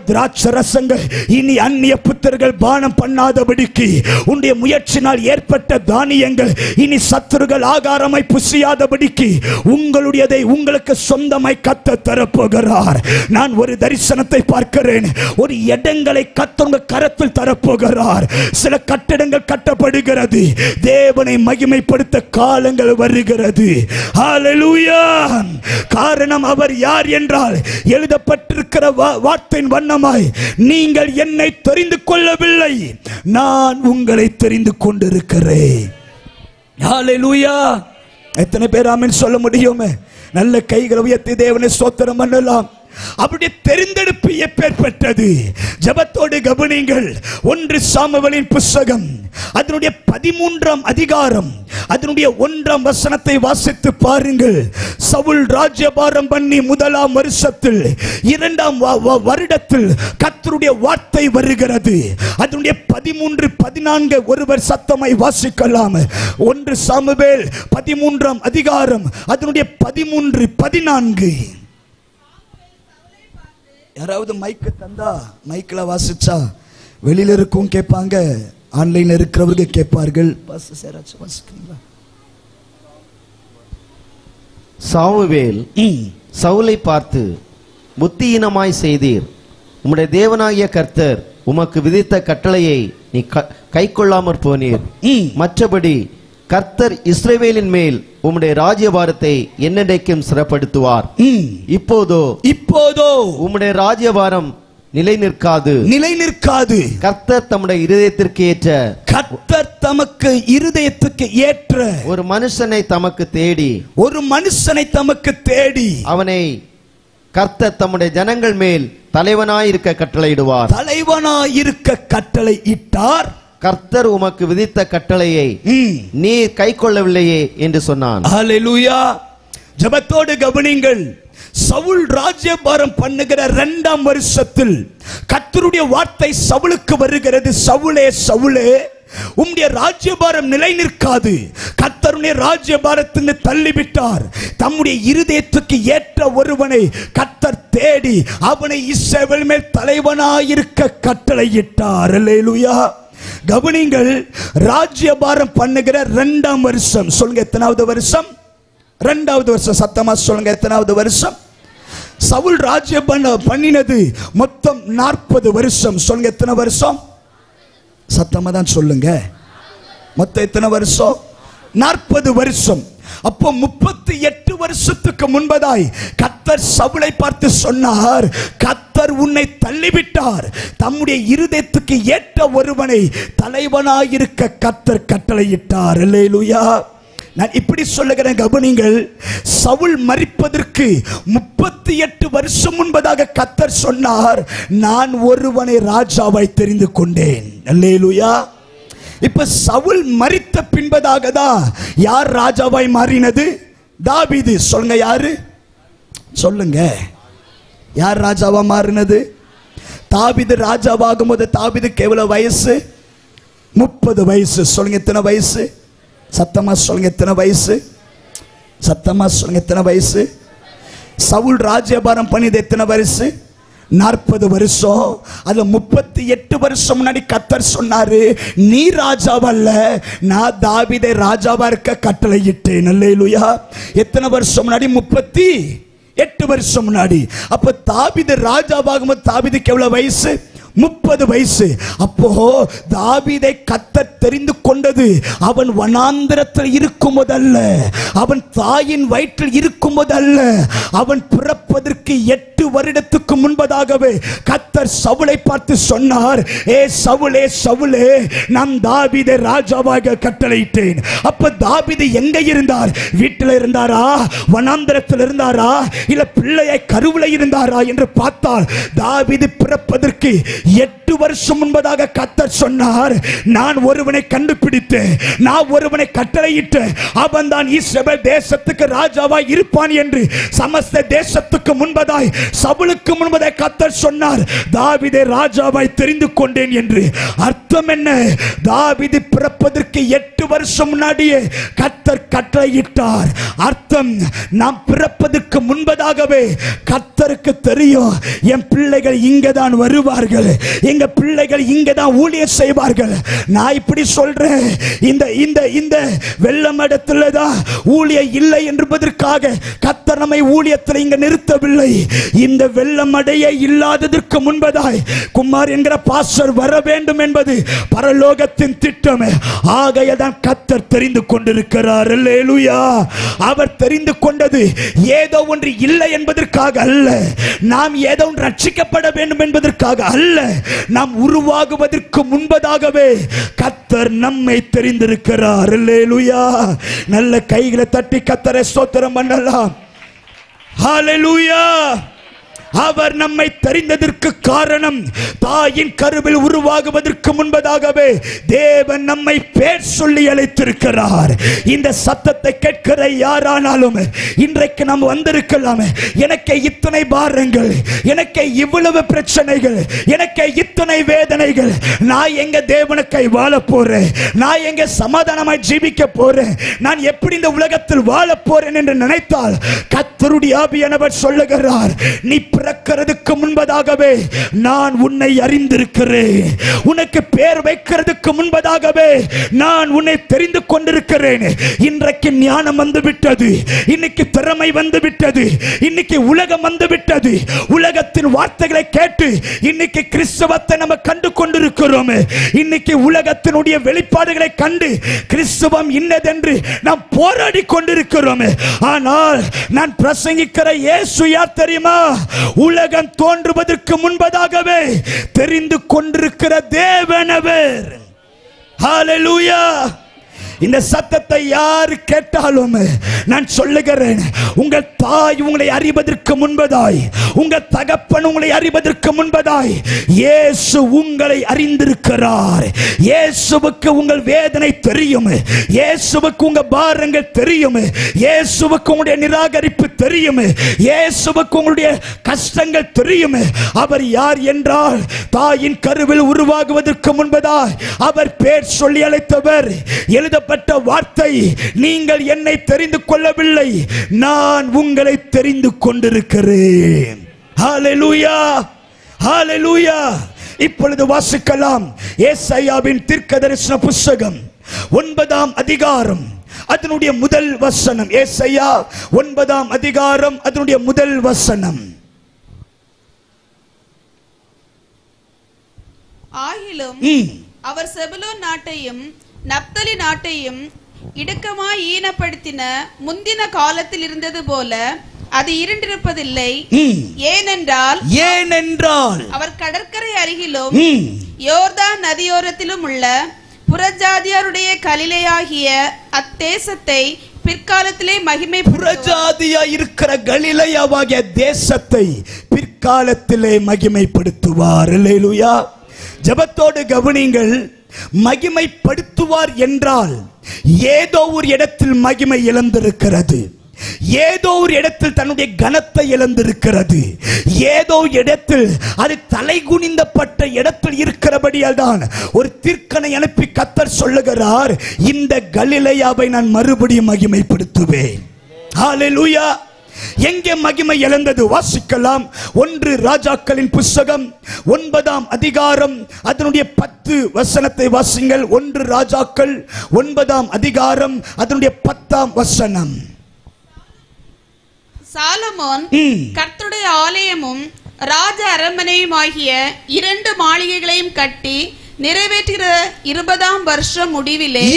திராட்சை ரசங்கள் இனி அந்நிய புத்திரர்கள் பானம் பண்ணாதபடிக்கு, உன்னுடைய முயற்சினால் ஏற்பட்ட தானியங்கள் இனி சத்துருகள் ஆகாரமாய் புசியாதபடிக்கு உங்களுடையதை உங்களுக்கு சொந்தமாய் கர்த்தர் தரப்போகிறார். நான் ஒரு தரிசனத்தை பார்க்கிறேன். ஒரு இடங்களை கர்த்தர் கரத்தில் தரப்போகிறார். சில கட்டடங்கள் கட்டப்படுகிறது. தேவனை மகிமைப்படுத்த காலங்கள் வருகிறது. ஹல்லேலூயா. காரணம் அவர் யார் என்றால், எழுதப்பட்டிருக்கிற வார்த்தையின் வண்ணமாய், நீங்கள் என்னை தெரிந்து கொள்ளவில்லை, நான் உங்களை தெரிந்து கொண்டிருக்கிறேன். ஹல்லேலூயா. எத்தனை பேர் ஆமென் சொல்ல முடியும்? நல்ல கைகளை உயர்த்தி தேவனை ஸ்தோத்திரம் பண்ணலாம். அவருடைய தெரிந்தெடுப்பு எப்பேற்பட்டது? ஜெபத்தோடு கவனிங்கள். 1 சாமுவேலின் புத்தகம் அதனுடைய 13ஆம் அதிகாரம் அதனுடைய 1ஆம் வசனத்தை வாசித்து பாருங்கள். சவுல் ராஜ்யபாரம் பண்ணி 1ஆம் வருஷத்தில் 2ஆம் வருடத்தில் கர்த்தருடைய வார்த்தை வருகிறது. அதனுடைய 13, 14 ஒருவர் சத்தமாய் வாசிக்கலாம். 1 சாமுவேல் 13ஆம் அதிகாரம் அதனுடைய 13, 14. யாராவது மைக்கு தந்தா மைக்கில் வாசிச்சா வெளியில இருக்கும் கேட்பாங்க, ஆன்லைன்ல இருக்கிறவங்க கேட்பார்கள். சாமுவேல் சவுலை பார்த்து, புத்தியீனமாய் செய்தீர். உம்முடைய தேவனாகிய கர்த்தர் உமக்கு விதித்த கட்டளையை நீ கைக்கொள்ளாமற் போனீர். மற்றபடி கர்த்தர் இஸ்ரவேலின் மேல் உம்முடைய ராஜ்யபாரத்தை என்னென்றைக்கும் சிறப்படுத்துவார். இப்போதோ உம்முடைய ராஜ்யபாரம் நிலை நிற்காது. கர்த்தர் தம்முடைய இருதயத்துக்கு ஏற்ற ஒரு மனுஷனை தமக்கு தேடி அவனை கர்த்தர் தம்முடைய ஜனங்கள் மேல் தலைவனாயிருக்க கட்டளையிட்டார். கர்த்தர் உமக்கு விதித்த கட்டளையை நீர் கைக்கொள்ளவில்லையே என்று சொன்னான். ஹல்லேலூயா. ஜெபத்தோடு கவனிங்கள். சவுல் ராஜ்யபாரம் பண்ணுகிற 2ஆம் வருஷத்தில் கர்த்தருடைய வார்த்தை சவுலுக்கு வருகிறது. சவுலே, சவுலே, உம்முடைய ராஜ்யபாரம் நிலை நிற்காது. கர்த்தருடைய ராஜ்யபாரத்தினை தள்ளிவிட்டார். தம்முடைய இருதயத்துக்கு ஏற்ற ஒருவனை கர்த்தர் தேடி அவனை இஸ்ரவேல் மேல் தலைவனாயிருக்க கட்டளையிட்டார். அல்லேலூயா. கவனிங்கள். ராஜ்யபாரம் பண்ணுகிற 2ஆம் வருஷம். சொல்லுங்க, எத்தனாவது வருஷம்? 2வது வருஷம். சத்தமா சொல்லுங்க, எத்தனாவது வருஷம்? சவுல் ராஜ்யபாரம் பண்ணினது மொத்தம் 40 வருஷம். சொல்லுங்க, எத்தனை வருஷம்? சத்தமா தான் சொல்லுங்க. மொத்தம் எத்தனை வருஷம்? 40 வருஷம். அப்போ 38 வருஷத்துக்கு முன்பதாய் கர்த்தர் சவுலை பார்த்து சொன்னார், கர்த்தர் உன்னை தள்ளிவிட்டார். தம்முடைய இருதயத்துக்கு ஏற்ற ஒருவனை தலைவனாயிருக்க கர்த்தர் கட்டளையிட்டார். அல்லேலூயா. நான் இப்படி சொல்லுகிறேன், கவனிங்கள். சவுல் மரிப்பதற்கு 38 வருஷம் முன்பதாக கர்த்தர் சொன்னார், நான் ஒருவனை ராஜாவாய் தெரிந்து கொண்டேன். அல்லேலூயா. இப்ப சவுல் மரித்த பின்பதாக தான் யார் ராஜாவாய் மாறினது? தாவீது. சொல்லுங்க, யாரு? சொல்லுங்க, யார் ராஜாவா மாறினது? தாவீது ராஜாவாகும் போது தாவீதுக்கு எவ்வளவு வயசு? 30 வயசு. சொல்லுங்க, எத்தனை வயசு? சத்தமா சொல்லுங்க, எத்தனை வயசு? சத்தமா சொல்லுங்க, எத்தனை வயசு? சவுல் ராஜ்யபாரம் பண்ணியது எத்தனை வயசு? 40 வருஷம். அது 38 வருஷம் முன்னாடி கர்த்தர் சொன்னாரு, நீ ராஜாவல்ல, நான் தாவீதை ராஜாவா இருக்க கட்டளையிட்டேன். அல்லேலூயா. எத்தனை வருஷம் முன்னாடி? 38 வருஷம் முன்னாடி. அப்ப தாவீது ராஜாவாகும்போது தாவீதுக்கு எவ்வளவு வயசு? 30 வயசு. அப்போ தாவீதை கர்த்தர் தெரிந்து கொண்டது அவன் வனாந்திரத்தில் இருக்கும் போதல்ல, அவன் தாயின் வயிற்றில் இருக்கும் போது அல்ல, அவன் பிறப்பதற்கு 8 வருடத்துக்கு முன்பதாகவே கர்த்தர் சவுலை பார்த்து சொன்னார், ஏ சவுலே சவுலே, நான் தாவீதை ராஜாவாக கட்டளையிட்டேன். அப்ப தாவீது எங்க இருந்தார்? வீட்டில் இருந்தாரா, வனாந்தரத்தில் இருந்தாரா, இல்ல பிள்ளையை கருவில இருந்தாரா என்று பார்த்தால் தாவீது பிறப்பதற்கு 8 வருஷம் முன்பதாக கர்த்தர் சொன்னார், நான் ஒருவனை கண்டுபிடித்தேன், நான் ஒருவனை கட்டளையிட்டேன், அவன் தான் இஸ்ரவேல் தேசத்துக்கு ராஜாவாய் இருப்பான் என்று சமஸ்த தேசத்துக்கு முன்பதாய் சவுலுக்கு முன்பதாய் கர்த்தர் சொன்னார், தாவீதை ராஜாவாய் தெரிந்து கொண்டேன் என்று. அர்த்தம் என்ன? தாவீது பிறப்பதற்கு 8 வருஷம் முன்னாடியே கர்த்தர் கட்டளையிட்டார். அர்த்தம், நாம் பிறப்பதற்கு முன்பதாகவே கர்த்தருக்கு தெரியும், என் பிள்ளைகள் இங்கதான் வருவார்கள், எங்க பிள்ளைகள் இங்கதான் ஊழியம் செய்வார்கள். நான் இப்படி சொல்றேன், இந்த இந்த இந்த வெள்ளமடத்துல தான் ஊழியம் இல்லை என்பதற்காக கர்த்தர் நம்மை ஊழியத்தில் இங்க நிறுத்தவில்லை. இந்த வெள்ளமடைய இல்லாததற்கு முன்பதாய் குமார் என்கிற பாஸ்டர் வர வேண்டும் என்பது பரலோகத்தின் திட்டம். ஆகையால் கர்த்தர் தெரிந்து கொண்டிருக்கிறார். அல்லேலூயா. அவர் தெரிந்து கொண்டது ஏதோ ஒன்று இல்லை என்பதற்காக அல்ல, நாம் ஏதோ ஒன்று ரட்சிக்கப்பட வேண்டும் என்பதற்காக அல்ல, நாம் உருவாகுவதற்கு முன்பதாகவே கர்த்தர் நம்மை தெரிந்திருக்கிறார். அல்லேலூயா. நல்ல கைகளை தட்டி கர்த்தரை ஸ்தோத்திரம் பண்ணலாம். ஹல்லேலூயா. அவர் நம்மை தெரிந்ததற்கு காரணம், தாயின் கருவில் உருவாகுவதற்கு முன்பதாகவே தேவன் நம்மை பேர் சொல்லி அழைத்திருக்கிறார். இந்த சத்தத்தை கேட்கிற யாரானாலும் இன்றைக்கு நாம் வந்திருக்கலாம், எனக்கு இத்தனை பாரங்கள், எனக்கு இவ்வளவு பிரச்சனைகள், எனக்கு இத்தனை வேதனைகள், நான் எங்க தேவனுக்கை வாழ போறேன், நான் எங்க சமாதானமாய் ஜீவிக்க போறேன், நான் எப்படி இந்த உலகத்தில் வாழ போறேன் என்று நினைத்தால் கர்த்தருடைய ஆவியானவர் சொல்லுகிறார், நீ பிறக்கிறதுக்கு முன்பதாகவே நான் உன்னை அறிந்திருக்கிறேன், உனக்கு பேர் வைக்கிறதுக்கு முன்பதாகவே நான் உன்னை தெரிந்து கொண்டிருக்கிறேன். இன்றைக்கு ஞானம் வந்து விட்டது, இன்னைக்கு திறமை வந்து விட்டது, இன்னைக்கு உலகம் வந்து விட்டது. உலகத்தின் வார்த்தைகளை கேட்டு இன்னைக்கு கிறிஸ்தவத்தை நம்ம கண்டு கொண்டிருக்கிறோம். இன்னைக்கு உலகத்தினுடைய வெளிப்பாடுகளை கண்டு கிறிஸ்தவம் இன்னதென்று நாம் போராடி கொண்டிருக்கிறோம். ஆனால் நான் பிரசங்கிக்கிற இயேசு யார் தெரியுமா? உலகம் தோன்றுவதற்கு முன்பதாகவே தெரிந்து கொண்டிருக்கிற தேவனவர். ஹல்லேலூயா. இந்த சத்தத்தை யார் கேட்டாலும் நான் சொல்லுகிறேன், உங்கள் தாய் உங்களை அறிவதற்கு முன்பதாய், உங்கள் தகப்பன் உங்களை அறிவதற்கு முன்பதாய் இயேசு உங்களை அறிந்திருக்கிறார். இயேசுவுக்கு உங்கள் வேதனை தெரியும், இயேசுவுக்கு உங்கள் பாரங்கள் தெரியும், இயேசுவுக்கு உங்களுடைய நிராகரிப்பு தெரியும், இயேசுவுக்கு உங்களுடைய கஷ்டங்கள் தெரியும். அவர் யார் என்றால், தாயின் கருவில் உருவாகுவதற்கு முன்பதாய் அவர் பேர் சொல்லி அழைத்தவர். எழுத வார்த்தை, நீங்கள் என்னை தெரிந்து கொள்ளவில்லை, நான் உங்களை தெரிந்து கொண்டிருக்கிறேன். ஹல்லேலூயா. ஹல்லேலூயா. இப்பொழுது வாசிக்கலாம் ஏசாயாவின் தீர்க்கதரிசன புத்தகம் 9ஆம் அதிகாரம் அதனுடைய முதல் வசனம். ஏசாயா 9ஆம் அதிகாரம் அதனுடைய முதல் வசனம். ஆகிலும் அவர் செபுலோன் நாட்டையும் நப்தலி நாட்டையும் இடுக்கமாய் ஈனப்படுத்தின முந்தின காலத்தில் இருந்தது போல அது இருண்டிருப்பதில்லை. ஏனென்றால் அவர் கடற்கரை அருகிலும் யோர்தான் நதியோரத்திலும் உள்ள புறஜாதியாருடைய கலிலேயாகிய அத்தேசத்தை பிற்காலத்திலே மகிமை, புறஜாதியா இருக்கிற கலிலேயாவாகிய தேசத்தை பிற்காலத்திலே மகிமைப்படுத்துவார். அல்லேலூயா. ஜெபத்தோடு கவனிங்கள். மகிமைப்படுத்துவார் என்றால் ஏதோ ஒரு இடத்தில் மகிமை இழந்திருக்கிறது, ஏதோ ஒரு இடத்தில் தன்னுடைய கனத்தை இழந்திருக்கிறது, ஏதோ இடத்தில் அது தலைகுனிந்தப்பட்ட இடத்தில் இருக்கிறபடியால் தான் ஒரு தீர்க்கனை அனுப்பி கர்த்தர் சொல்லுகிறார், இந்த கலிலேயாவை நான் மறுபடியும் மகிமைப்படுத்துவேன். ஹல்லேலூயா. எங்கே மகிமை இழந்தது? வாசிக்கலாம். 1 ராஜாக்களின் புத்தகம் 9ஆம் அதிகாரம் அதனுடைய 10 வசனத்தை வாசிங்கள். 1 ராஜாக்கள் 9ஆம் அதிகாரம் அதனுடைய 10ஆம் வசனம். சாலமோன் கர்த்தருடைய ஆலயமும் ராஜ அரண்மனையும் ஆகிய 2 மாளிகைகளையும் கட்டி நிறைவேற்றுகிற 20ஆம் வருஷம் முடிவிலே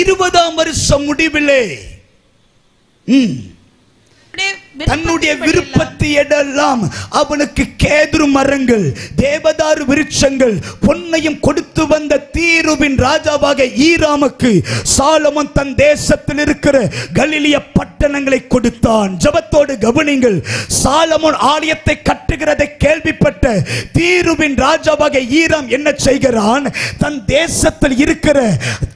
தன்னுடைய விருப்பத்தையெல்லாம் அவனுக்கு கேதுரு மரங்கள், தேவதாரு விருட்சங்கள், பொன்னையும் கொடுத்து வந்த தீருவின் ராஜாவாக ஈராமுக்கு சாலமோன் தன் தேசத்தில் இருக்கிற கலிலிய பட்டணங்களை கொடுத்தான். ஜெபத்தோடு கவனிங்கள். சாலமோன் ஆலயத்தை கட்டுகிறதை கேள்விப்பட்ட தீருவின் ராஜாவாக ஈராம் என்ன செய்கிறான்? தன் தேசத்தில் இருக்கிற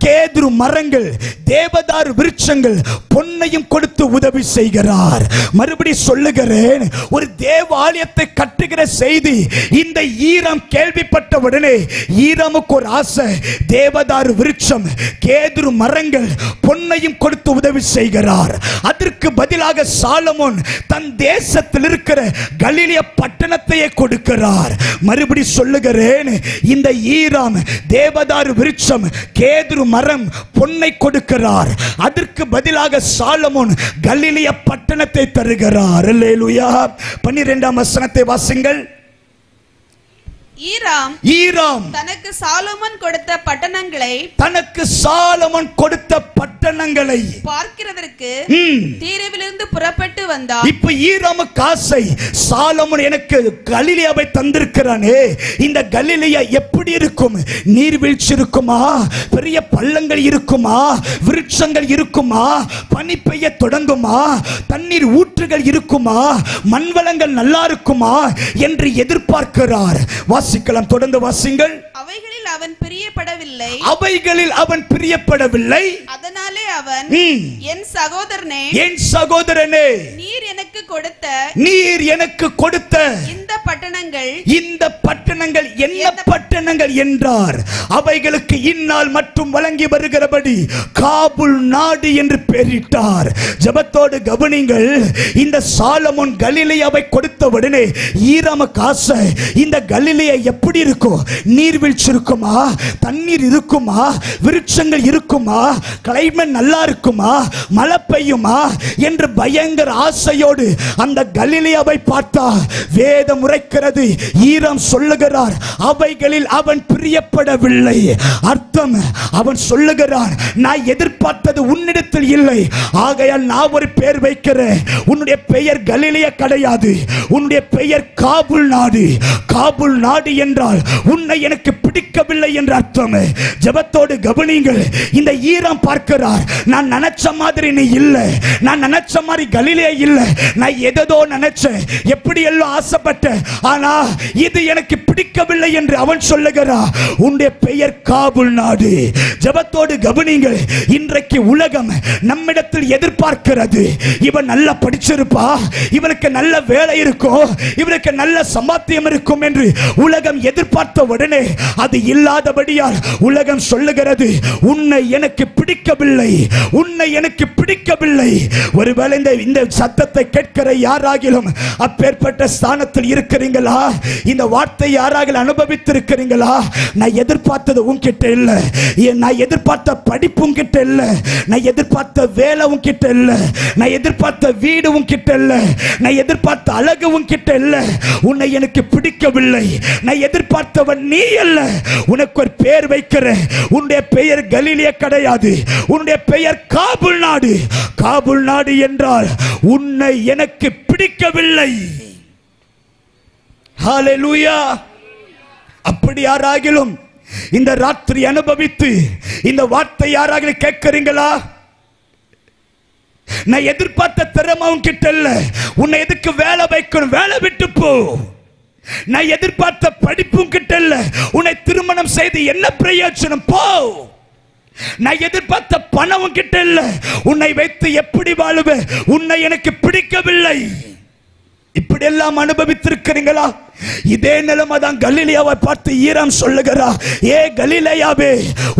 கேதுரு மரங்கள், தேவதாரு விருட்சங்கள், பொன்னையும் கொடுத்து உதவி செய்கிறார். மறுபடி சொல்லுகிறேன், ஒரு தேவாலயத்தை கட்டுகிற செய்தி இந்த ஈராம் கேள்விப்பட்ட உடனே ஈராமுக்கு ஒரு ஆசை. தேவதாரு விருட்சம், கேதுரு மரங்கள், பொன்னையும் கொடுத்து உதவி செய்கிறார். அதற்கு பதிலாக சாலமோன் தன் தேசத்தில் இருக்கிற கலிலிய பட்டணத்தையே கொடுக்கிறார். மறுபடி சொல்லுகிறேன், இந்த ஈராம் தேவதாரு விருட்சம், கேதுரு மரம், பொன்னை கொடுக்கிறார். அதற்கு பதிலாக சாலமோன் கலிலிய பட்டணத்தை தருகிறார். அல்லேலூயா. 12ஆம் வசனத்தை வாசிங்கள். ஈராம் தனக்கு சாலமோன் கொடுத்த பட்டணங்களை பார்க்கிறதற்கு தீருவிலிருந்து புறப்பட்டு வந்தான். இப்ப ஈராமுக்கு ஆசை, சாலமோன் எனக்கு கலிலியாவை தந்திருக்கிறானே, இந்த கலிலியா எப்படி இருக்கும்? நீர்வீழ்ச்சி இருக்குமா? பெரிய பள்ளங்கள் இருக்குமா? விருட்சங்கள் இருக்குமா? பனி பெய்ய தொடங்குமா? தண்ணீர் ஊற்றுகள் இருக்குமா? மண்வளங்கள் நல்லா இருக்குமா என்று எதிர்பார்க்கிறார். வாசிக்கலாம், தொடர்ந்து வாசிங்கள். அவைகளில் அவன் பிரியப்படவில்லை. அதனாலே அவன், என் சகோதரனே, நீர் எனக்கு கொடுத்த இந்த பட்டணங்கள் என்ன பட்டணங்கள் என்றார். அவைகளுக்கு இந்நாள் மட்டும் வழங்கி வருகிறபடி காபுல் நாடு என்று பெயரிட்டார். ஜெபத்தோடு கவனிங்கள். இந்த சாலமோன் கலிலேயாவை கொடுத்த உடனே ஈராமுக்கு ஆசை, இந்த கலிலேயா எப்படி இருக்கும்? நீர்வீழ்ச்சி இருக்குமா? தண்ணீர் இருக்குமா? விருட்சங்கள் இருக்குமா? கிளைமேட் நல்லா இருக்குமா? மழை பெய்யுமா என்று பயங்கர ஆசையோடு அந்த கலிலேயாவை பார்த்தா வேதம் உரைக்கிறது. ஈராம் சொல்லுகிறார், அவைகளில் அவன் பிரியப்படவில்லை. அர்த்தம், அவன் சொல்லுகிறான், நான் எதிர்பார்த்தது உன்னிடத்தில் இல்லை, ஆகையால் நான் ஒரு பெயர் வைக்கிறேன். உன்னுடைய பெயர் கலிலேயா கிடையாது, உன்னுடைய பெயர் காபுல் நாடு. காபுல் நாடு என்றால் உன்னை எனக்கு பிடிக்கவில்லை என்று அர்த்தம். ஜெபத்தோடு கவனிங்கள். இந்த ஈராம் பார்க்கிறார், நான் நினைச்ச மாதிரி நீ இல்லை, நான் நினைச்ச மாதிரி கலிலேயா இல்லை, நான் எதோ நினைச்சேன், எப்படி எல்லாம் ஆசைப்பட்டேன், ஆனா இது எனக்கு பிடிக்கவில்லை என்று அவன் சொல்லுகிறார். உன்னுடைய பெயர் காபுல் நாடு. ஜெபத்தோடு கவனிங்கள். இன்றைக்கு உலகம் நம்மிடத்தில் எதிர்பார்க்கிறது, இவன் நல்லா படிச்சிருப்பா, இவனுக்கு நல்ல வேலை இருக்கும், இவனுக்கு நல்ல சம்பாத்தியம் இருக்கும் என்று உலகம் எதிர்பார்த்த உடனே அது இல்லாதபடியால் உலகம் சொல்லுகிறது, உன்னை எனக்கு பிடிக்கவில்லை, உன்னை எனக்கு பிடிக்கவில்லை. ஒருவேளை இந்த சத்தத்தை கேட்கிற யாராகிலும் அப்பேற்பட்ட ஸ்தானத்தில் இருக்கிறீங்களா? இந்த வார்த்தை யாராகிலும் அனுபவித்திருக்கிறீங்களா? நான் எதிர்பார்த்தது உன்கிட்ட இல்ல, நான் எதிர்பார்த்த படிப்பு உன்கிட்ட இல்ல, நான் எதிர்பார்த்த வேலை உன்கிட்ட இல்ல, நான் எதிர்பார்த்த வீடு உன்கிட்ட இல்ல, நான் எதிர்பார்த்த அழகு உன்கிட்ட இல்ல, உன்னை எனக்கு பிடிக்கவில்லை, நான் எதிர்பார்த்தவன் நீ அல்ல, உனக்கு ஒரு பெயர் வைக்கிறேன். உன்னுடைய பெயர் கலிலேயா கிடையாது, உன்னுடைய பெயர் காபுல் நாடு. காபுல் நாடு என்றால் உன்னை எனக்கு பிடிக்கவில்லை. ஹல்லேலூயா. அப்படி யாராகிலும் இந்த ராத்திரி அனுபவித்து இந்த வார்த்தை யாராகிலும் கேட்கிறீங்களா? நான் எதிர்பார்த்த திறமையும் கிட்ட இல்ல, உன்னை எதுக்கு வேலை வைக்கணும், வேலை விட்டு போ. நான் எதிர்பார்த்த படிப்பும் கிட்ட இல்ல, உன்னை திருமணம் செய்து என்ன பிரயோஜனம், போ. நான் எதிர்பார்த்த பணம் கிட்ட இல்ல, உன்னை வைத்து எப்படி வாழுவ, உன்னை எனக்கு பிடிக்கவில்லை. இப்படி எல்லாம் அனுபவித்திருக்கிறீங்களா? இதே நிலைமை தான் கலிலேயாவை பார்த்து ஈராம் சொல்லுகிறார், ஏ கலிலேயாவே,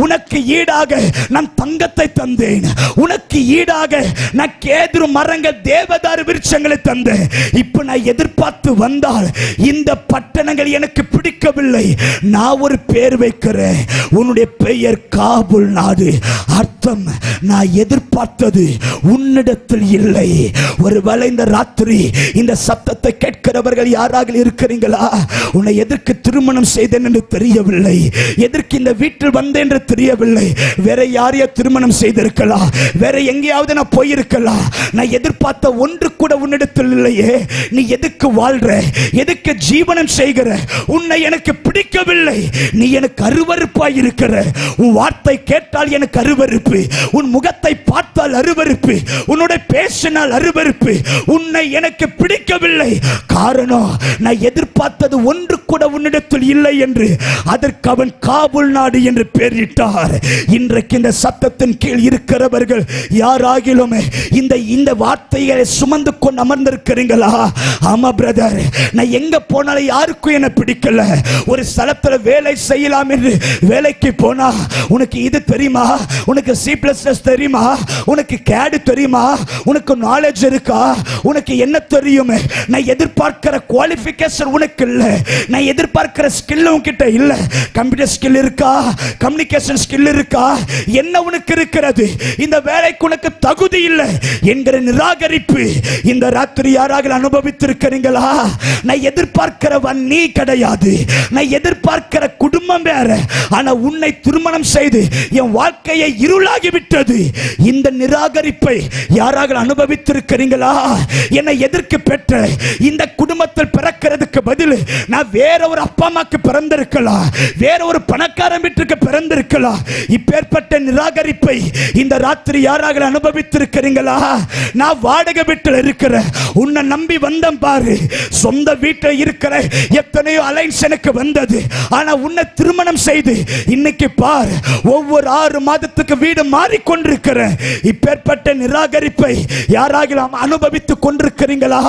உனக்கு ஈடாக நான் தங்கத்தை தந்தேன், உனக்கு ஈடாக நான் கேதுரு மரங்கள், தேவதாரு விருட்சங்களை தந்தேன். இப்ப நான் எதிர்பார்த்து வந்தால் இந்த பட்டணங்கள் எனக்கு பிடிக்கவில்லை, நான் ஒரு பெயர் வைக்கிறேன், உன்னுடைய பெயர் காபுல் நாடு. அர்த்தம், நான் எதிர்பார்த்தது உன்னிடத்தில் இல்லை. ஒருவேளை இந்த ராத்திரி இந்த சத்தத்தை கேட்கிறவர்கள் யாராக இருக்கிறீங்க? சொல்லுகிறீங்களா? உன்னை எதற்கு திருமணம் செய்தேன் என்று தெரியவில்லை, எதற்கு இந்த வீட்டில் வந்தேன் என்று தெரியவில்லை. வேற யாரையா திருமணம் செய்திருக்கலாம், வேற எங்கேயாவது நான் போயிருக்கலாம். நான் எதிர்பார்த்த ஒன்று கூட உன்னிடத்தில் இல்லையே. நீ எதுக்கு வாழ்ற, எதுக்கு ஜீவனம் செய்கிற? உன்னை எனக்கு பிடிக்கவில்லை, நீ எனக்கு அருவருப்பாய் இருக்கிற. உன் வார்த்தை கேட்டால் எனக்கு அருவருப்பு, உன் முகத்தை பார்த்தால் அருவருப்பு, உன்னோட பேசினால் அருவருப்பு. உன்னை எனக்கு பிடிக்கவில்லை. காரணம், நான் எதிர்பார்த்தது ஒன்று கூட உன்னிடத்தில் இல்லை என்று அதற்கு அவன் காபுல் நாடு என்று பெயரிட்டார். இன்றைக்கு இந்த சத்தத்தின் கீழ் இருக்கிறவர்கள் யாராகிலும் இந்த வார்த்தைகளை சுமந்து கொண்டு அமர்ந்திருக்கிறீங்களா? ஆமா பிரதர், நான் எங்க போனாலும் யாருக்கும் என்ன பிடிக்கல. ஒரு ஸ்தலத்துல வேலை செய்யலாம் என்று வேலைக்கு போனா, உனக்கு இது தெரியுமா, உனக்கு C++ தெரியுமா, உனக்கு CAD தெரியுமா, உனக்கு நாலேஜ் இருக்கா, உனக்கு என்ன தெரியும்? நான் எதிர்பார்க்கிற குவாலிஃபிகேஷன் உனக்கு இல்ல, நான் எதிர்பார்க்கிற ஸ்கில் உன்கிட்ட இல்ல. கம்ப்யூட்டர் ஸ்கில் இருக்கா, கம்யூனிகேஷன் ஸ்கில் இருக்கா, என்ன உனக்கு இருக்கிறது? இந்த வேலைக்கு உனக்கு தகுதி இல்லை என்கிற நிராகரிப்பு இந்த ராத்திரி யாராக அனுபவித்திருக்கிறீங்களா? நான் எதிர்பார்க்கிறவன் நீ கிடையாது, நான் எதிர்பார்க்கிற குடும்பம் வேற, ஆனா உன்னை திருமணம் செய்து என் வாழ்க்கையை இருளாகி விட்டது. இந்த நிராகரிப்பை யாராக அனுபவித்திருக்கிறீங்களா? என்னை எதற்கு பெற்ற இந்த குடும்பத்தில் பிறக்கிறதுக்கு பதில் நான் வேற ஒரு அப்பா அம்மாக்கு பிறந்திருக்கலாம், வேற ஒரு பணக்காரன் வீட்டுக்கு பிறந்திருக்கலாம். இப்பேற்பட்ட நிராகரிப்பை இந்த ராத்திரி யாராக அனுபவித்திருக்கிறீங்களா? நான் வாடகை வீட்டில் இருக்கிற, உன்னை நம்பி வந்தேன் பாரு. சொந்த வீட்டில் இருக்கிற எத்தனையோ அலைன்ஸ் எனக்கு வந்தது, ஆனா உன்னை திருமணம் செய்து இன்னைக்கு பார், ஒவ்வொரு 6 மாதத்துக்கு வீடு மாறிக்கொண்டிருக்கிற. இப்பேற்பட்ட நிராகரிப்பை யாராக அனுபவித்துக் கொண்டிருக்கிறீங்களா?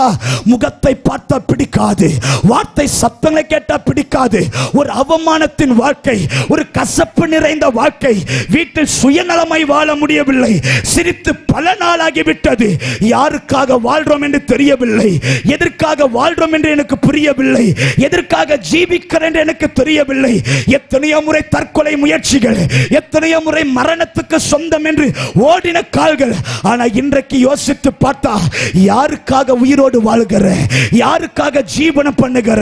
முகத்தை பார்த்தா பிடிக்காது, வார்த்தை சத்தங்களை கேட்டா பிடிக்காது, ஒரு அவமானத்தின் வாழ்க்கை, ஒரு கசப்பு நிறைந்த வாழ்க்கை, வீட்டில் சுயநலமாய் வாழ முடியவில்லை, சிரித்து பல நாளாகிவிட்டது. யாருக்காக வாழ்றோம் என்று தெரியவில்லை, எதற்காக வாழ்றோம் என்று எனக்கு புரியவில்லை, எதற்காக ஜீவிக்கிறேன் என்று எனக்கு தெரியவில்லை. எத்தனையோ முறை தற்கொலை முயற்சிகள், எத்தனையோ முறை மரணத்துக்கு சொந்தம் என்று ஓடின கால்கள். ஆனா இன்றைக்கு யோசித்து பார்த்தா, யாருக்காக உயிரோடு வாழுகிற, யாருக்காக ஜீவனம் பண்ணுகிற,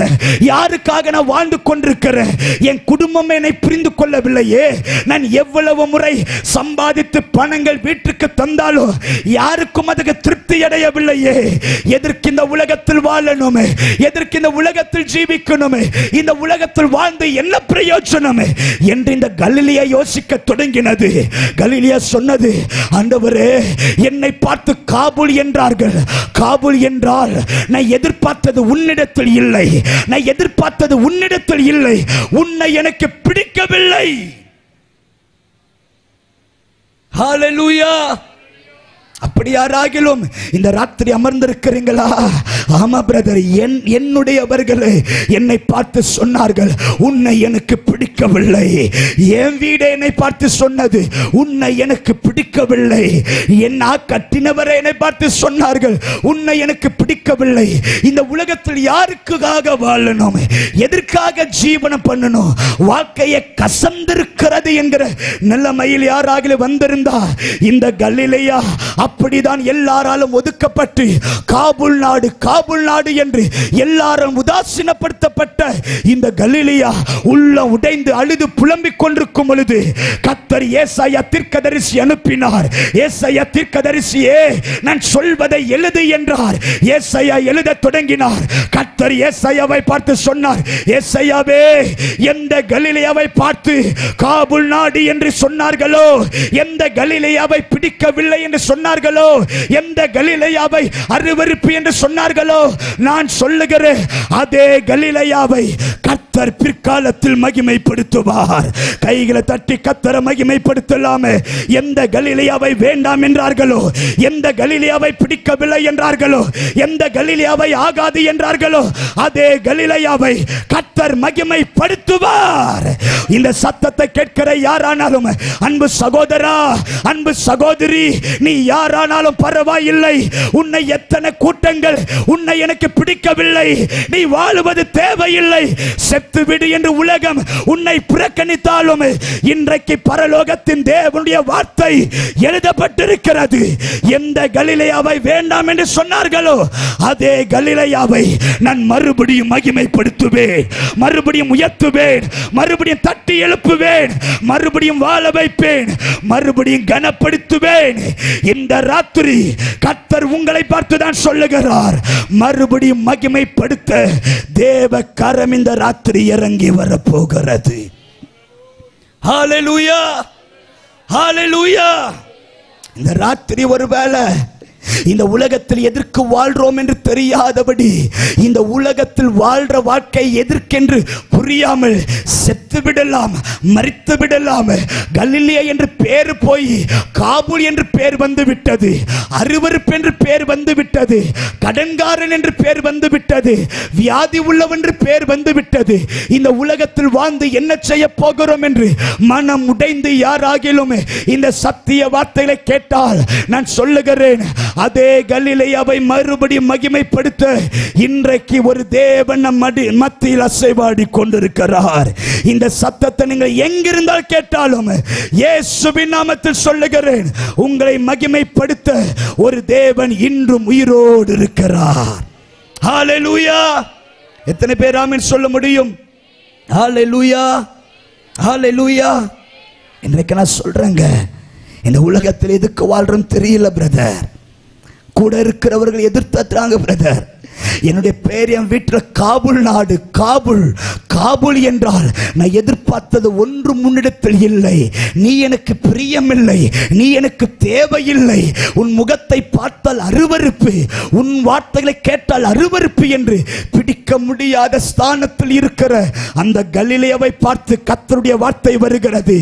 யாருக்காக நான் வாழ்ந்து கொண்டிருக்கிறேன்? என் குடும்பம் என்னை புரிந்து கொள்ளவில்லையே. நான் எவ்வளவு முறை சம்பாதித்து பணங்கள் வீட்டுக்கு தந்தாலும் யாருக்கும் அதுக்கு திருப்தி அடையவில்லையே. எதற்கு இந்த உலகத்தில் வாழணும், எதற்கு இந்த உலகத்தில் ஜீவிக்கணும், இந்த உலகத்தில் வாழ்ந்து என்ன பிரயோஜனம் என்று இந்த கலிலியா யோசிக்க தொடங்கினது. கலிலியா சொன்னது, ஆண்டவரே என்னை பார்த்து காபுல் என்றார்கள். காபுல் என்றால் நான் எதிர்பார்த்தது உன்னிடத்தில் இல்லை, நான் எதிர்பார்த்தது உன்னிடத்தில் இல்லை, உன்னை எனக்கு பிடிக்கவில்லை. ஹல்லேலூயா. அப்படி யாராகிலும் இந்த ராத்திரி அமர்ந்திருக்கிறீங்களா? ஆமா பிரதர், என்னுடையவர்களே என்னை பார்த்து சொன்னார்கள், உன்னை எனக்கு பிடிக்கவில்லை. என் வீடு என்னை பார்த்து சொன்னது, உன்னை எனக்கு பிடிக்கவில்லை. என் கட்டினவரை என்னை பார்த்து சொன்னார்கள், உன்னை எனக்கு பிடிக்கவில்லை. இந்த உலகத்தில் யாருக்காக வாழணும், எதற்காக ஜீவனம் பண்ணணும், வாழ்க்கையை கசந்திருக்கிறது என்கிற நிலைமையில் யாராக வந்திருந்தா, இந்த கலிலேயா அப்படிதான் எல்லாராலும் ஒதுக்கப்பட்டு காபுல் நாடு, காபுல் நாடு என்று எல்லாரும் உதாசீனப்படுத்தப்பட்ட இந்த கலிலேயா உள்ள உடைந்து அழுது புலம்பிக் கொண்டிருக்கும் பொழுது கர்த்தர் ஏசாயா தீர்க்கதரிசி அனுப்பினார். ஏசாயா தீர்க்கதரிசியே, நான் சொல்வதை எழுது என்றார். ஏசாயா எழுத தொடங்கினார். கர்த்தர் ஏசாயாவை பார்த்து சொன்னார், ஏசாயாவே, எந்த கலிலேயாவை பார்த்து காபுல் நாடு என்று சொன்னார்களோ, எந்த கலிலேயாவை பிடிக்கவில்லை என்று சொன்னார்களோ, எந்த கலிலேயாவை அருவருப்பு என்று சொன்னார்களோ, நான் சொல்லுகிறேன் அதே கலிலேயாவை கர்த்தர் பிற்காலத்தில் மகிமைப்படுத்துவார். கைகளை தட்டி கர்த்தரை மகிமைப்படுத்தலாமே. எந்த கலிலேயாவை வேண்டாம் என்றார்களோ, எந்த கலிலேயாவை பிடிக்கவில்லை என்றார்களோ, எந்த கலிலேயாவை ஆகாது என்றார்களோ, அதே கலிலேயாவை கர்த்தர் மகிமைப்படுத்துவார். இந்த சத்தத்தை கேட்கிற யாரானாலும், அன்பு சகோதரா, அன்பு சகோதரி, நீ யாரானாலும் பரவாயில்லை. உன்னை எத்தனை கூட்டங்கள் உன்னை எனக்கு பிடிக்கவில்லை, நீ வாழுவது தேவையில்லை. செத்துவிடு என்று உலகம் உன்னை புறக்கணித்தாலும் இன்றைக்கு பரலோகத்தின் தேவனுடைய வார்த்தை எழுதப்பட்டிருக்கிறது. எந்த கலிலேயாவை வேண்டாம் என்று சொன்னார்களோ அதே கலிலேயாவை நான் மறுபடியும் மகிமைப்படுத்துவேன், மறுபடியும் உயர்த்துவேன், மறுபடியும் தட்டி எழுப்புவேன், மறுபடியும் வாழ வைப்பேன், மறுபடியும் கனப்படுத்துவேன். இந்த ராத்திரி கர்த்தர் உங்களை பார்த்துதான் சொல்லுகிறார், மறுபடியும் மகிமைப்படுத்த தேவ கரம் இந்த ராத்திரி இறங்கி வரப்போகிறது. ஹல்லேலூயா, ஹல்லேலூயா. இந்த ராத்திரி ஒருவேளை இந்த உலகத்தில் எதற்கு வாழ்றோம் என்று தெரியாதபடி, இந்த உலகத்தில் வாழ்ற வாழ்க்கை எதற்கென்று புரியாமல் செத்து விடலாம், மரித்து விடலாம். கலிலேயா என்று பேர் போய் காபூல் என்று பேர் வந்து விட்டது, அருவருப்பு என்று பேர் வந்து விட்டது, கடன்காரன் என்று பேர் வந்து விட்டது, வியாதி உள்ளவன் என்று பேர் வந்து விட்டது. இந்த உலகத்தில் வாழ்ந்து என்ன செய்ய போகிறோம் என்று மனம் உடைந்து யாராகிலும் இந்த சத்திய வார்த்தைகளை கேட்டால் நான் சொல்லுகிறேன், அதே கலிலேயாவை மறுபடியும் மகிமைப்படுத்த இன்றைக்கு ஒரு தேவன் நம் மத்தியில் அசைவாடி கொண்டிருக்கிறார். இந்த சத்தத்தை நீங்கள் எங்கிருந்தால் கேட்டாலும் இயேசுவின் நாமத்தில் சொல்லுகிறேன், உங்களை மகிமைப்படுத்த ஒரு தேவன் இன்றும் உயிரோடு இருக்கிறார். ஹல்லேலூயா. எத்தனை பேர் ஆமென் சொல்ல முடியும்? ஹல்லேலூயா, ஹல்லேலூயா. இன்றைக்கு நான் சொல்றேங்க, இந்த உலகத்தில் எதுக்கு வாழ்றோம் தெரியல பிரதர். கூட இருக்கிறவர்கள் எதிர்த்தாங்க பிரதர். என்னுடைய பேர் என் வீட்டில் காபூல் நாடு, காபூல் காபூல் என்றால் நான் எதிர்பார்த்தது ஒன்று முன்னிடத்தில் இல்லை. நீ எனக்கு பிரியமில்லை, நீ எனக்கு தேவையில்லை, உன் முகத்தை பார்த்தால் அருவருப்பு, உன் வார்த்தைகளை கேட்டால் அருவருப்பு என்று பிடிக்க முடியாத ஸ்தானத்தில் இருக்கிற அந்த கலிலேயாவை பார்த்து கர்த்தருடைய வார்த்தை வருகிறது,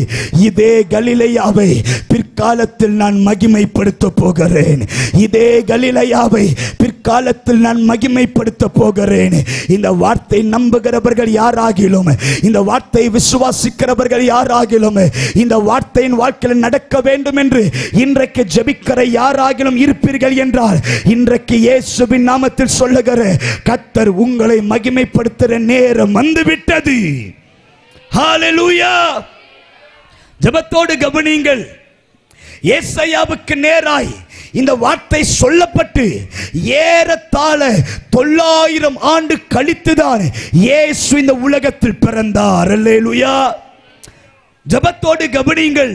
இதே கலிலேயாவை பிற்காலத்தில் நான் மகிமைப்படுத்த போகிறேன், இதே கலிலேயாவை பிற்காலத்தில் நான் மகிமைப்படுத்த போகிறேன். இந்த வார்த்தை நம்புகிறவர்கள் யாராகிலும், இந்த வார்த்தை விசுவாசிக்கிறவர்கள் யாராகிலும், இந்த வார்த்தையின் வாழ்க்கையில் நடக்க வேண்டும் என்று இன்றைக்கு ஜெபிக்கிற யாராகிலும் இருப்பீர்கள் என்றால் இன்றைக்கு இயேசுவின் நாமத்தில் சொல்லுகிற கர்த்தர் உங்களை மகிமைப்படுத்துகிற நேரம் வந்துவிட்டது. ஹல்லேலூயா. ஜெபத்தோடு கவனியுங்கள். ஏசாயாவுக்கு நேராய் இந்த வார்த்தை சொல்லப்பட்டு ஏறத்தாழ 900 ஆண்டு கழித்துதான் இயேசு இந்த உலகத்தில் பிறந்தார். அல்லேலூயா. ஜெபத்தோடு கவனியுங்கள்.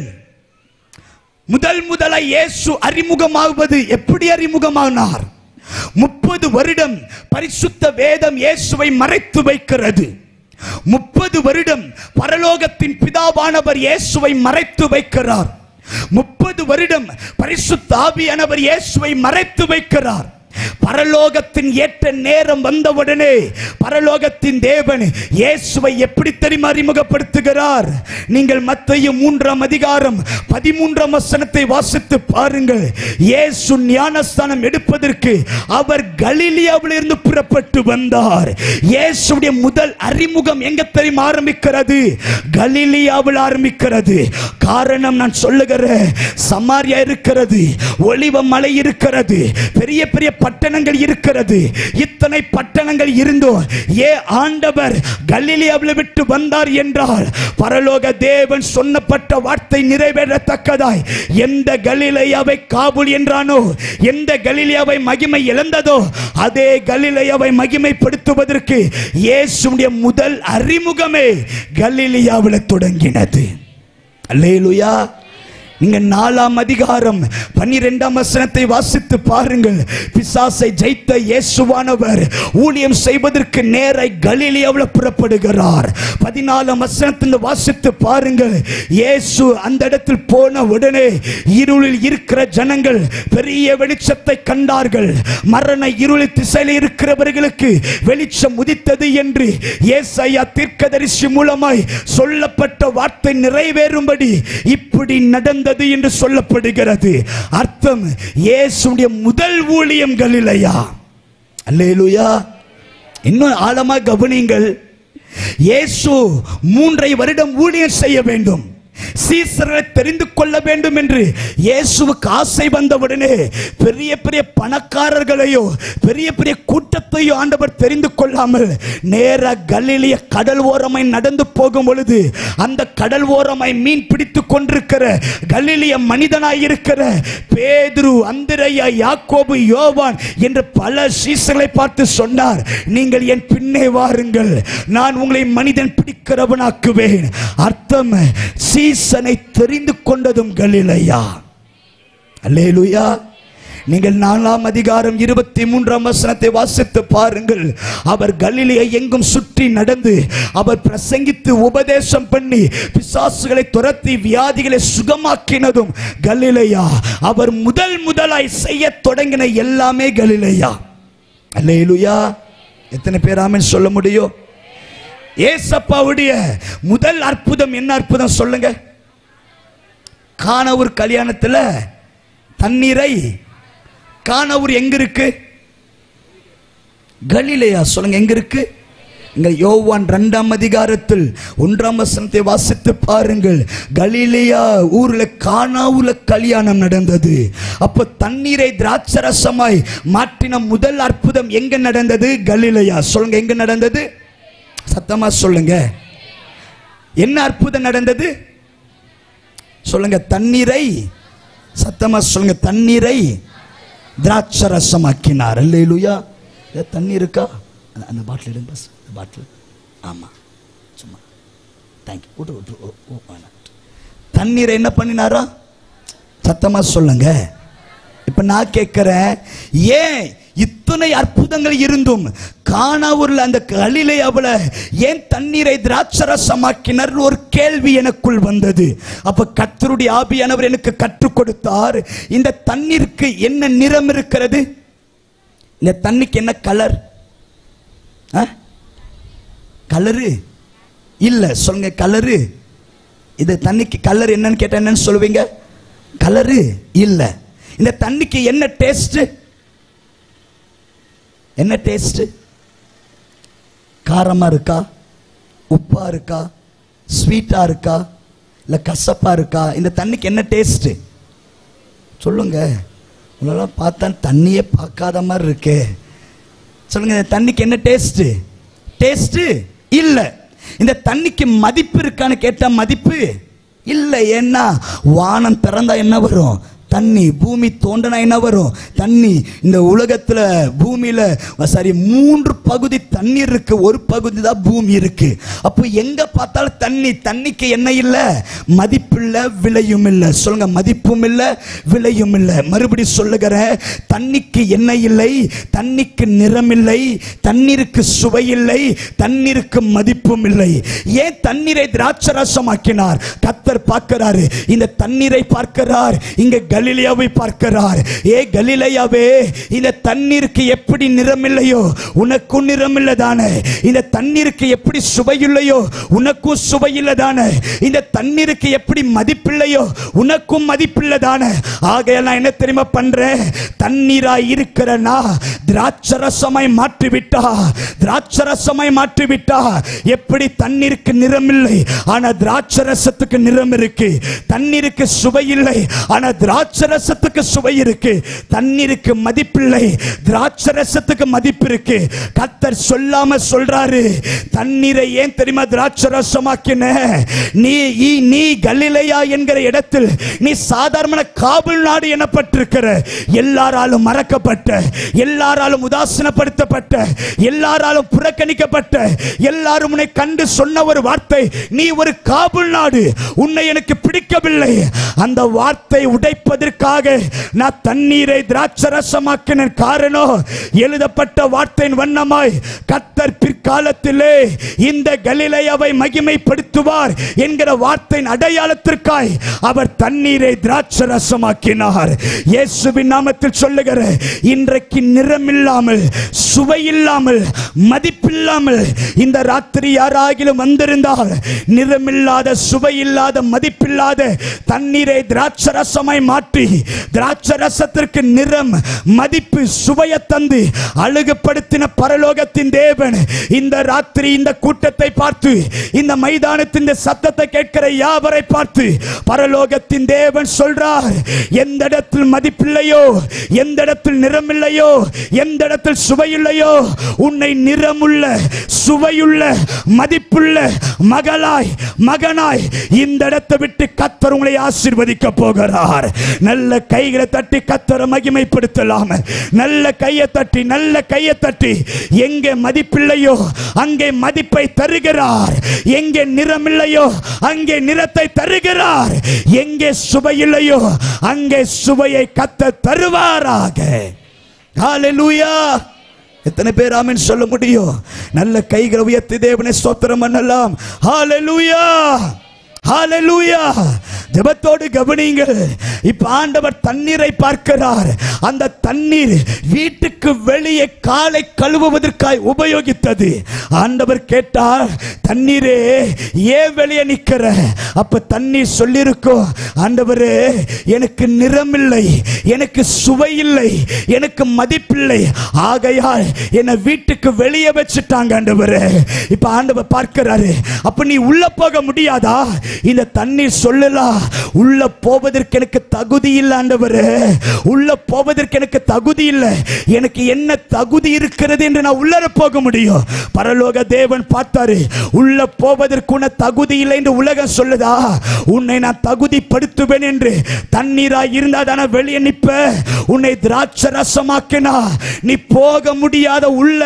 முதலாய் இயேசு அறிமுகமாவது எப்படி அறிமுகமானார்? 30 வருடம் பரிசுத்த வேதம் இயேசுவை மறைத்து வைக்கிறது. 30 வருடம் பரலோகத்தின் பிதாவானவர் இயேசுவை மறைத்து வைக்கிறார். 30 வருடம் பரிசுத்த ஆவியானவர் இயேசுவை மறைத்து வைக்கிறார். பரலோகத்தின் ஏற்ற நேரம் வந்தவுடனே பரலோகத்தின் தேவன் இயேசுவை எப்படி தெரியுமா அறிமுகப்படுத்துகிறார்? நீங்கள் மத்தேயு 3ஆம் அதிகாரம் 13ஆம் வசனத்தை வாசித்து பாருங்கள். இயேசு ஞானஸ்தானம் எடுப்பதற்கு அவர் கலிலேயாவில் இருந்து புறப்பட்டு வந்தார். இயேசுடைய முதல் அறிமுகம் எங்க தெரியுமா ஆரம்பிக்கிறது? கலிலேயாவில் ஆரம்பிக்கிறது. காரணம் நான் சொல்லுகிறேன், சமாரியா இருக்கிறது, ஒலிவ மலை இருக்கிறது, பெரிய பெரிய பட்டணங்கள் இருக்கிறது. இத்தனை பட்டணங்கள் இருந்தோ ஆண்டவர் கலிலேயாவில் விட்டு வந்தார் என்றால் பரலோக தேவன் சொன்னப்பட்ட வார்த்தை நிறைவேறத்தக்கதாய் எந்த கலிலேயாவை காபூல் என்றானோ, எந்த கலிலேயாவை மகிமை இழந்ததோ அதே கலிலேயாவை மகிமைப்படுத்துவதற்கு இயேசுடைய முதல் அறிமுகமே கலிலேயாவில் தொடங்கினது. அல்லேலூயா. நீங்க 4ஆம் அதிகாரம் 12ஆம் வசனத்தை வாசித்து பாருங்கள். பிசாசை ஜெயித்த இயேசுவானவர் ஊழியம் செய்வதற்கு நேராய் கலிலேயாவில் புறப்படுகிறார். 14ஆம் வசனத்தை வாசித்து பாருங்கள். இயேசு அந்த இடத்தில் போன உடனே இருளில் இருக்கிற ஜனங்கள் பெரிய வெளிச்சத்தை கண்டார்கள். மரண இருளில் திசையில் இருக்கிறவர்களுக்கு வெளிச்சம் உதித்தது என்று ஏசாயா தீர்க்கதரிசி மூலமாய் சொல்லப்பட்ட வார்த்தை நிறைவேறும்படி இப்படி நடந்த என்று சொல்லப்படுகிறது. அர்த்தம், இயேசுடைய முதல் ஊழியம் கலிலேயா. அல்லேலூயா. இன்னும் ஆழமாக கவனியுங்கள். இயேசு 3 வருடம் ஊழியம் செய்ய வேண்டும். சீசர்களை தெரிந்து கொள்ள வேண்டும் என்று இயேசுவுக்கு ஆசை வந்தவுடனே பெரிய பெரிய பணக்காரர்களையோ பெரிய பெரிய கூட்டத்தையோ ஆண்டவர் தெரிந்து கொள்ளாமல் நேர கலிலேய கடல் ஓரமாய் நடந்து போகும் பொழுது அந்த கடல் ஓரமாய் மீன் பிடித்துக் கொண்டிருக்கிற கலிலேய மனிதனாய் இருக்கிற பேதுரு, அந்திரேயா, யாக்கோபு, யோவான் என்ற பல சீசர்களை பார்த்து சொன்னார், நீங்கள் என் பின்னே வாருங்கள், நான் உங்களை மனிதன் பிடிக்கிறவனாக்குவேன். அர்த்தம், சீசனை தெரிந்து கொண்டதும் கலிலேயா. அல்லேலூயா. நீங்கள் 4ஆம் அதிகாரம் 23ஆம் வசனத்தை வாசித்து பாருங்கள். அவர் கலிலேயா எங்கும் சுற்றி நடந்து அவர் பிரசங்கித்து உபதேசம் பண்ணி பிசாசுகளை துரத்தி வியாதிகளை சுகமாக்கினதும் கலிலேயா. அவர் முதலாய் செய்ய தொடங்கின எல்லாமே கலிலேயா. அல்லேலூயா. எத்தனை பேர் ஆமென் சொல்ல முடியும்? ஏசப்பாவுடைய முதல் அற்புதம் என்ன அற்புதம் சொல்லுங்க? கானாவூர் கல்யாணத்துல தண்ணீரை, கானாவூர் எங்க இருக்கு? கலிலேயா. சொல்லுங்க, எங்க இருக்கு? இங்க யோவான் 2ஆம் அதிகாரத்தில் 1ஆம் வசனத்தை வாசித்து பாருங்கள். கலிலேயா ஊர்ல கானாவூர்ல கல்யாணம் நடந்தது. அப்ப தண்ணீரை திராட்சரசமாய் மாற்றின முதல் அற்புதம் எங்க நடந்தது? கலிலேயா. சொல்லுங்க, எங்க நடந்தது? சத்தமா சொல்லுங்க, என்ன அற்புதம் நடந்தது? சொல்லுங்க, தண்ணீரை, சத்தமா சொல்லுங்க, தண்ணீரை திராட்சரசமாக்கினார். அல்லேலூயா. தண்ணி இருக்கா? அந்த பாட்டில் எடுங்க பஸ், பாட்டில். ஆமா, சும்மா தேங்க்யூ. தண்ணீரை என்ன பண்ணினாரா? சத்தமா சொல்லுங்க. இப்ப நான் கேட்கிறேன், ஏன் இத்தனை அற்புதங்கள் இருந்தும் கானாவூர்ல அந்த கலிலேயாவுல ஏன் தண்ணீரை திராட்சரசமாக்கினர் ஒரு கேள்வி எனக்குள் வந்தது. அப்ப கர்த்தருடைய ஆவியானவர் எனக்கு கற்றுக் கொடுத்தார், இந்த தண்ணீருக்கு என்ன நிறம் இருக்கிறது? இந்த தண்ணிக்கு என்ன கலர்? கலரு இல்ல. சொல்லுங்க, கலரு. இது தண்ணிக்கு கலர் என்னன்னு கேட்டா என்னன்னு சொல்லுவீங்க? கலரு இல்ல. இந்த தண்ணிக்கு என்ன டேஸ்ட்? என்ன டேஸ்ட்? காரமா இருக்கா, உப்பா இருக்கா, ஸ்வீட்டா இருக்கா, இல்ல கசப்பா இருக்கா? இந்த தண்ணிக்கு என்ன டேஸ்ட் சொல்லுங்க. உங்களெல்லாம் பார்த்தா தண்ணியே பார்க்காத மாதிரி இருக்கு. சொல்லுங்க, இந்த தண்ணிக்கு என்ன டேஸ்ட்? டேஸ்ட் இல்ல. இந்த தண்ணிக்கு மதிப்பு இருக்கான்னு கேட்டா மதிப்பு இல்ல. ஏன்னா வானம் திறந்தா என்ன வரும்? தண்ணி. பூமி தோண்டனா என்ன வரும்? தண்ணி. இந்த உலகத்துல பூமியில சரி 3 பகுதி தண்ணீர் இருக்கு, ஒரு பகுதி தான் பூமி இருக்கு. அப்போ எங்க பார்த்தாலும் தண்ணி. தண்ணிக்கு என்ன இல்ல? மதிப்பில்ல, விலையும் இல்ல. சொல்லுங்க, மதிப்பும் இல்ல, விலையும் இல்ல. மறுபடி சொல்லுகிறேன், தண்ணிக்கு என்ன இல்லை? தண்ணிக்கு நிறம் இல்லை, தண்ணீருக்கு சுவை இல்லை, தண்ணீருக்கு மதிப்பும் இல்லை. ஏன் தண்ணீரை திராட்சரசமாக்கினார்? கர்த்தர் பார்க்கிறாரு, இந்த தண்ணீரை பார்க்கிறார், இங்க கலிலேயாவை பார்க்கிறார். ஏ கலிலேயாவே, இந்த தண்ணீருக்கு எப்படி நிறம் இல்லையோ உனக்கும் நிறம் இல்லதானே? இந்த தண்ணீருக்கு எப்படி சுவை இல்லையோ உனக்கும் சுவை இல்லதானே? இந்த தண்ணீருக்கு எப்படி மதிப்பில்லையோ உனக்கும் மதிப்பில்லதானே? ஆகையால் நான் என்ன தெரியுமா பண்றேன்? தண்ணீராய் இருக்கிறனா திராட்சரசமாய் மாற்றிவிட்டா. திராட்சரசமாய் மாற்றிவிட்டா. எப்படி தண்ணீருக்கு நிறம் இல்லை, ஆனா திராட்சரசத்துக்கு நிறம் இருக்கு. தண்ணீருக்கு சுவை இல்லை, ஆனா திராட்சரசத்துக்கு சுவை இருக்கு. தண்ணீருக்கு மதிப்பில்லை, திராட்சரசத்துக்கு மதிப்பு இருக்கு. கர்த்தர் சொல்லாம சொல்றாரு, தண்ணீரை ஏன் தெரியுமா திராட்சரசமாக்கின? நீ கலிலேயா என்கிற இடத்தில் நீ சாதாரண காபுல் நாடு எனப்பட்டிருக்கிற, எல்லாராலும் மறக்கப்பட்ட, எல்லாராலும் உதாசீனப்படுத்தப்பட்ட, எல்லாராலும் புறக்கணிக்கப்பட்ட, எல்லாரும் உன்னை கண்டு சொன்ன ஒரு வார்த்தை, நீ ஒரு காபுல் நாடு, உன்னை எனக்கு பிடிக்கவில்லை. அந்த வார்த்தை உடைப்பதற்காக நான் தண்ணீரை திராட்சரசமாக்கின காரணம், எழுதப்பட்ட வார்த்தையின் வண்ணமாய் கர்த்தர் பிற்காலத்திலே இந்த கலிலேயாவை மகிமைப்படுத்துவார் என்கிற வார்த்தையின் அடையாளத்திற்காய் அவர் தண்ணீரை திராட்சரசமாக்கினார். இயேசுவின் நாமத்தில் சொல்லுகிற, இன்றைக்கு நிறமில்லாமல், சுவையில்லாமல், மதிப்பில்லாமல் இந்த ராத்திரி யாராகிலும் வந்திருந்தால், நிறமில்லாத, சுவையில்லாத, மதிப்பில்லாத தண்ணீரை திராட்சரசமாய் மாற்ற மாற்றி திராட்சை ரசத்திற்கு நிறம், மதிப்பு, சுவையை தந்து அழகுபடுத்தின பரலோகத்தின் தேவன் இந்த ராத்திரி இந்த கூட்டத்தை பார்த்து, இந்த மைதானத்தின் சத்தத்தை கேட்கிற யாவரை பார்த்து பரலோகத்தின் தேவன் சொல்றார், எந்த இடத்தில் மதிப்பில்லையோ, எந்த இடத்தில் நிறம் இல்லையோ, எந்த இடத்தில் சுவை இல்லையோ, உன்னை நிறமுள்ள, சுவையுள்ள, மதிப்புள்ள மகளாய், மகனாய் இந்த இடத்தை விட்டு கர்த்தர் உங்களை ஆசீர்வதிக்க போகிறார். நல்ல கைகளை தட்டி கர்த்தரை மகிமைப்படுத்தலாம். நல்ல கையை தட்டி, நல்ல கையை தட்டி. எங்கே மதிப்பில்லையோ அங்கே மதிப்பை தருகிறார், எங்கே நிறம் இல்லையோ அங்கே நிறத்தை தருகிறார், எங்கே சுவை இல்லையோ அங்கே சுவையை கர்த்தர் தருவாராக. ஹல்லேலூயா. எத்தனை பேர் ஆமென் சொல்ல முடியும்? நல்ல கைகளை உயர்த்தி தேவனை ஸ்தோத்திரம் பண்ணலாம். ஹல்லேலூயா, ஹல்லேலூயா. ஜெபத்தோடு கவனியுங்கள். இப்ப ஆண்டவர் தண்ணீரை பார்க்கிறார். அந்த தண்ணீர் வீட்டுக்கு வெளியே காலை கழுவுவதற்காய் உபயோகித்தது. ஆண்டவர் கேட்டார், தண்ணீரே ஏன் வெளியே நிக்கிற? அப்ப தண்ணீர் சொல்லிருக்கும், ஆண்டவரே எனக்கு நிறம் இல்லை, எனக்கு சுவை இல்லை, எனக்கு மதிப்பில்லை, ஆகையால் என்னை வீட்டுக்கு வெளியே வச்சுட்டாங்க ஆண்டவரே. இப்ப ஆண்டவர் பார்க்கிறாரு, அப்ப நீ உள்ள போக முடியாதா? இந்த தண்ணீர் சொல்லலாம், உள்ள போவதற்கு எனக்கு தகுதி இல்லை ஆண்டவரே, உள்ள போவதற்கு எனக்கு தகுதி இல்லை. எனக்கு என்ன தகுதி இருக்கிறது என்று நான் உள்ளர போக முடியும்? பரலோக தேவன் பார்த்தாரு, உள்ள போவதற்கு உன்னை தகுதி இல்லை என்று உலகம் சொல்லுதா? உன்னை நான் தகுதிப்படுத்துவேன் என்று. தண்ணீராய் இருந்தா தானே வெளியே நிற்ப. உன்னை திராட்சை ரசமாக்கினா நீ போக முடியாத, உள்ள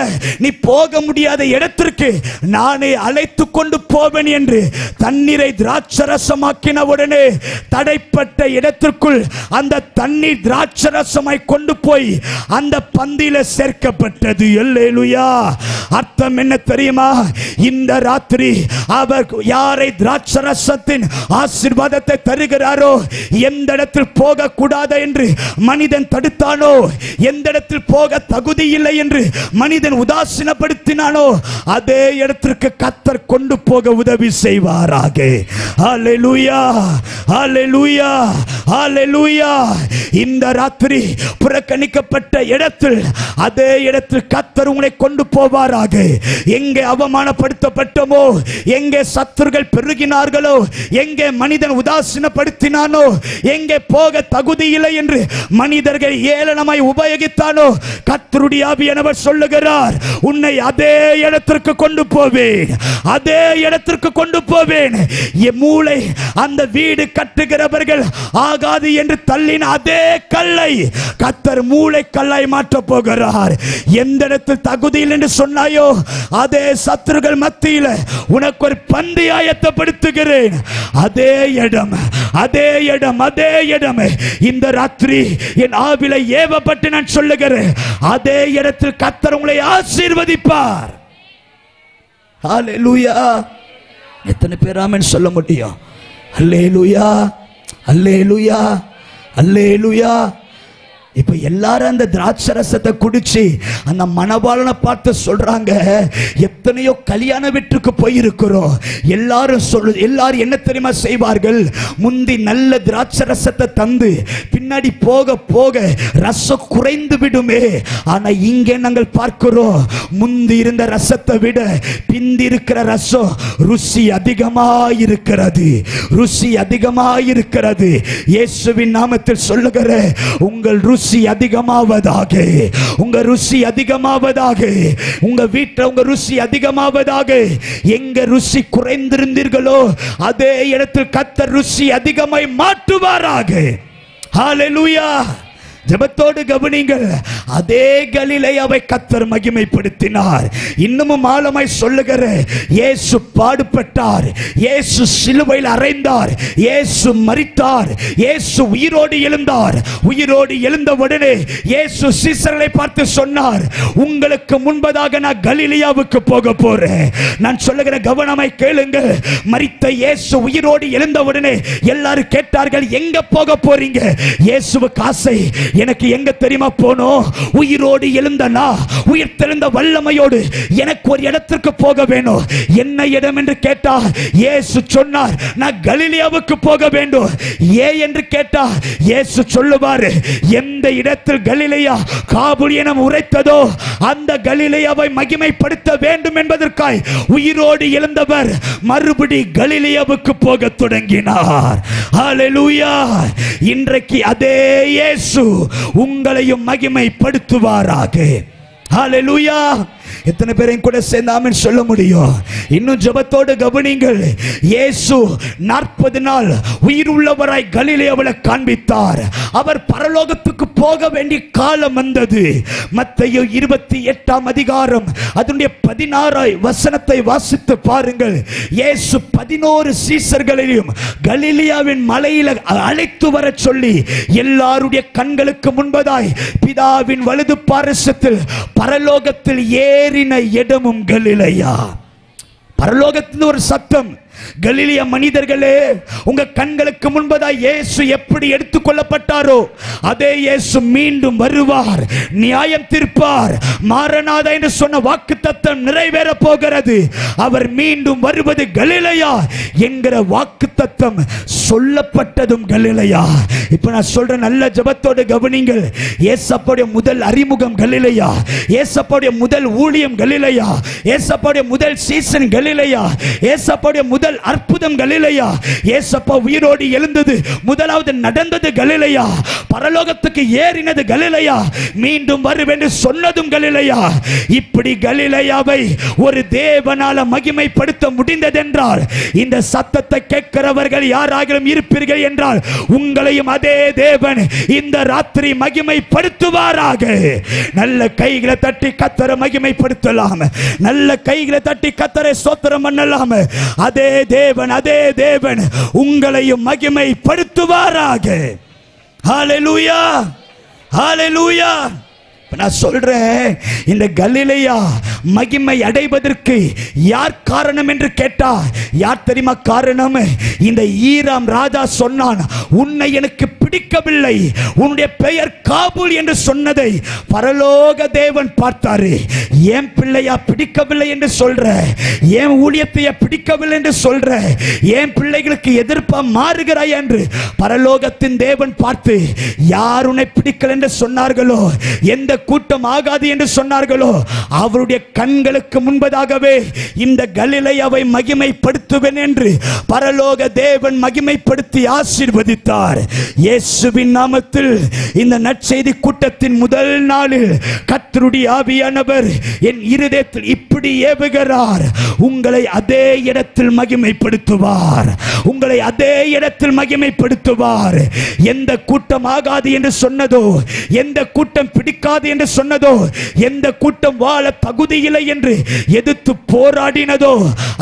நீ போக முடியாத இடத்திற்கு நானே அழைத்து கொண்டு போவேன் என்று தண்ணீரை திராட்சரசமாக்கின உடனே தடைப்பட்ட இடத்திற்குள் அந்த தண்ணீர் திராட்சரசமாய் கொண்டு போய் அந்த பந்தியில சேர்க்கப்பட்டது. அல்லேலூயா. அர்த்தம் என்ன தெரியுமா? இந்த ராத்திரி அவர் யாரை திராட்சரசத்தின் ஆசீர்வாதத்தை தருகிறாரோ, எந்த இடத்தில் போக கூடாது என்று மனிதன் தடுத்தானோ, எந்த இடத்தில் போக தகுதி இல்லை என்று மனிதன் உதாசீனப்படுத்தினானோ, அதே இடத்திற்கு கர்த்தர் கொண்டு போக உதவி செய்வாராக. ஹல்லேலூயா, ஹல்லேலூயா, ஹல்லேலூயா. இந்த ராத்திரி புறக்கணிக்கப்பட்ட இடத்தில், அதே இடத்தில் கர்த்தர் உங்களை கொண்டு போவாராக. எங்கே அவமானப்படுத்தப்பட்டமோ, எங்கே சத்துருக்கள் பெருகினார்களோ, எங்கே மனிதன் உதாசீனப்படுத்தினானோ, எங்கே போக தகுதி இல்லை என்று மனிதர்கள் ஏளனமாய் உபயோகித்தானோ, கர்த்தருடைய ஆவியானவர் சொல்லுகிறார், உன்னை அதே இடத்திற்கு கொண்டு போவேன், அதே இடத்திற்கு கொண்டு போவேன். என் மூளை அந்த வீடு கட்டுகிறவர்கள் ஆகாது என்று தள்ளின அதே கல்லை கர்த்தர் மூளை கல்லாய் மாற்ற போகிறார். எந்த இடத்தில் தகுதியில் என்று சொன்னாயோ, அதே சத்துருக்கள் மத்தியில் உனக்கு ஒரு பந்தி ஆயத்தப்படுத்துகிறேன். அதே இடம், அதே இடம், அதே இடம். இந்த ராத்திரி என் ஆவிலை ஏவப்பட்டு நான் சொல்லுகிறேன், அதே இடத்தில் கர்த்தர் உங்களை ஆசீர்வதிப்பார். ஹல்லேலூயா. எத்தனை பேர் ஆமென் சொல்ல முடியும்? அல்லேலூயா, அல்லேலூயா, அல்லேலூயா. இப்ப எல்லாரும் அந்த திராட்சை ரசத்தை குடிச்சு அந்த மணவாளனை பார்த்து சொல்றாங்க, எத்தனையோ கல்யாண வீட்டுக்கு போயிருக்கிறோம். எல்லாரும் என்ன தெரியுமா செய்வார்கள்? முந்தி நல்ல திராட்சை ரசத்தை தந்து பின்னாடி போக போக ரசம் குறைந்து விடுமே. ஆனா இங்கே நாங்கள் பார்க்கிறோம், முந்தி இருந்த ரசத்தை விட பிந்தி இருக்கிற ரசம் ருசி அதிகமாயிருக்கிறது, ருசி அதிகமாயிருக்கிறது. இயேசுவின் நாமத்தில் சொல்லுகிற, உங்கள் ருசி அதிகமாவதாக, உங்க ருசி அதிகமாவதாக, உங்க வீட்டில் உங்க ருசி அதிகமாவதாக. எங்க ருசி குறைந்திருந்தீர்களோ அதே இடத்தில் கர்த்தர் ருசி அதிகமாய் மாற்றுவாராக. ஹல்லேலூயா. ஜெபத்தோடு கவனிங்கள். அதே கலிலேயாவை கர்த்தர் மகிமைப்படுத்தினார். இன்னமும் ஆழமாய் சொல்லுகிற, இயேசு பாடுபட்டார், இயேசு சிலுவையில் அறைந்தார், இயேசு மரித்தார், இயேசு உயிரோடு எழுந்தார். உயிரோடு எழுந்த உடனே இயேசு சீசர்களை பார்த்து சொன்னார், உங்களுக்கு முன்பதாக நான் கலிலேயாவுக்கு போக போறேன். நான் சொல்லுகிற கவனமாய் கேளுங்க. மரித்த இயேசு உயிரோடு எழுந்த உடனே எல்லாரும் கேட்டார்கள், எங்க போக போறீங்க? இயேசுவுக்கு ஆசை, எனக்கு எங்க தெரியுமா போனோம்? உயிரோடு எழுந்தனா, உயிர் தெழுந்த வல்லமையோடு எனக்கு ஒரு இடத்திற்கு போக வேணும். என்ன இடம் என்று கேட்டார். இயேசு சொன்னார், நான் கலிலேயாவுக்கு போக வேண்டும். ஏன் என்று கேட்டார். இயேசு சொல்லுவார், எந்த இடத்தில் கலிலேயா காபூலியனம் உரைத்ததோ அந்த கலிலேயாவை மகிமைப்படுத்த வேண்டும் என்பதற்காய் உயிரோடு எழுந்தவர் மறுபடி கலிலேயாவுக்கு போக தொடங்கினார். ஹல்லேலூயா. இன்றைக்கு அதே இயேசு உங்களையும் மகிமைப்படுத்துவாராக. ஹல்லேலூயா. எத்தனை பேரையும் கூட சேர்ந்து ஆமென் சொல்ல முடியும்? இன்னும் ஜெபத்தோடு கவனிங்கள். இயேசு 40 நாள் உயிர் உள்ளவராய் கலிலேயாவில் காண்பித்தார். அவர் பரலோகத்துக்கு போக வேண்டிய காலம் வந்தது. மத்தேயு 28 அதிகாரம் அதனுடைய 16 வசனத்தை வாசித்து பாருங்கள். இயேசு 11 சீசர்களையும் கலிலேயாவின் மலையில அழைத்து வர சொல்லி எல்லாருடைய கண்களுக்கு முன்பதாய் பிதாவின் வலது பாரிசத்தில் பரலோகத்தில் ஏறின இடமும் கலிலேயா. பரலோகத்தில் ஒரு சத்தம், கலிலேயா மனிதர்களே, உங்க கண்களுக்கு முன்பதாய் இயேசு எப்படி எடுத்துக்கொள்ளப்பட்டாரோ அதே இயேசு மீண்டும் வருவார், நியாயம் தீர்ப்பார். மாரநாதா என்று சொன்ன வாக்குத்தத்தம் நிறைவேற போகிறது. அவர் மீண்டும் வருவது கலிலேயா என்கிற வாக்குத்தத்தம் சொல்லப்பட்டதும் கலிலேயா. இப்ப நான் சொல்றேன், நல்ல ஜெபத்தோடு கவனிங்கள். இயேசுவுடைய முதல் அறிமுகம் கலிலேயா, இயேசுவுடைய முதல் ஊழியம் கலிலேயா, இயேசுவுடைய முதல் சீசன் கலிலேயா, இயேசுவுடைய முதல் அற்புதம் கலிலேயா, இயேசப்பா உயிரோடு எழுந்தது முதலாவது நடந்தது கலிலேயா, பரலோகத்துக்கு ஏறினது கலிலேயா, மீண்டும் வருவேன் சொன்னதும் கலிலேயா. இப்படி கலிலேயாவை ஒரு தேவனால மகிமைப்படுத்த முடிந்ததென்றால், இந்த சத்தத்தை கேட்கிறவர்கள் யாராகிலும் இருப்பீர்கள் என்றால் உங்களையும் அதே தேவன் இந்த ராத்திரி மகிமைப்படுத்துவாராக. நல்ல கைகளை தட்டி கர்த்தரை மகிமைப்படுத்தலாம். நல்ல கைகளை தட்டி கர்த்தரை ஸ்தோத்திரம் பண்ணலாம். அதே தேவன் உங்களையும் மகிமைப்படுத்துவாராக. ஹல்லேலூயா, ஹல்லேலூயா. நான் சொல்றேன், இந்த கலிலேயா மகிமை அடைவதற்கு யார் காரணம் என்று கேட்டா, யார் தெரியுமா காரணம்? இந்த ஈராம் ராஜா சொன்னான், உன்னை எனக்கு பிடிக்கவில்லை, உன்னுடைய பெயர் காபூல் என்று சொன்னதை பரலோக தேவன் பார்த்தாரு. ஏன் பிள்ளையா பிடிக்கவில்லை என்று சொல்ற? ஏன் ஊழியத்தைய பிடிக்கவில்லை என்று சொல்ற? ஏன் பிள்ளைகளுக்கு எதிர்ப்பா மாறுகிறாய் என்று பரலோகத்தின் தேவன் பார்த்து, யார் உன்னை பிடிக்கல என்று சொன்னார்களோ, எந்த கூட்டம் ஆகாது என்று சொன்னார்களோ, அவருடைய கண்களுக்கு முன்பதாகவே இந்த கலிலேயாவை மகிமைப்படுத்துவேன் என்று பரலோக தேவன் மகிமைப்படுத்தி ஆசீர்வதித்தார். இயேசுவின் நாமத்தில் இந்த நற்செய்தி கூட்டத்தின் முதல் நாளில் கர்த்தருடைய ஆவியானவர் என் இருதயத்தில் இப்படி ஏவுகிறார், உங்களை அதே இடத்தில் மகிமைப்படுத்துவார், உங்களை அதே இடத்தில் மகிமைப்படுத்துவார். எந்த கூட்டம் ஆகாது என்று சொன்னதோ, எந்த கூட்டம் பிடிக்காது என்று சொன்னதோ, எந்த கூட்டம் வாழ தகுதியில்லை என்று எதிர்த்து போராடினதோ,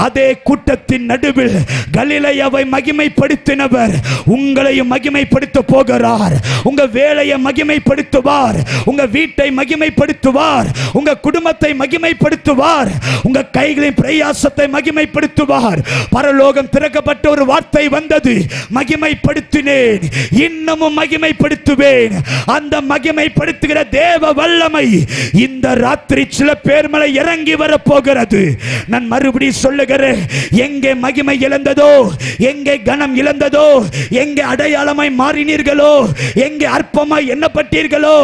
அதே கூட்டத்தின் நடுவில் கலிலேயாவை மகிமைப்படுத்தினவர் உங்களையும் மகிமைப்படுத்த போகிறார். உங்க வேலையை மகிமைப்படுத்துவார், உங்க வீட்டை மகிமைப்படுத்துவார், உங்க குடும்பத்தை மகிமைப்படுத்துவார், உங்க கைகளின் பிரயாசத்தை மகிமைப்படுத்துவார். பரலோகம் திறக்கப்பட்ட ஒரு வார்த்தை வந்தது, மகிமைப்படுத்தினேன், இன்னமும் மகிமைப்படுத்துவேன். அந்த மகிமைப்படுத்துகிற தேவ வல்லமை இந்த ராத்திரி சில பேர் மேல இறங்கி வர போகிறது. நான் மறுபடியும் சொல்லுகிறேன், எங்கே மகிமை இழந்ததோ, எங்கே கனம் இழந்ததோ, எங்கே அடையாளமாய் மாறினீர்களோ, எங்கே அற்பமாய் எண்ணப்பட்டீர்களோ,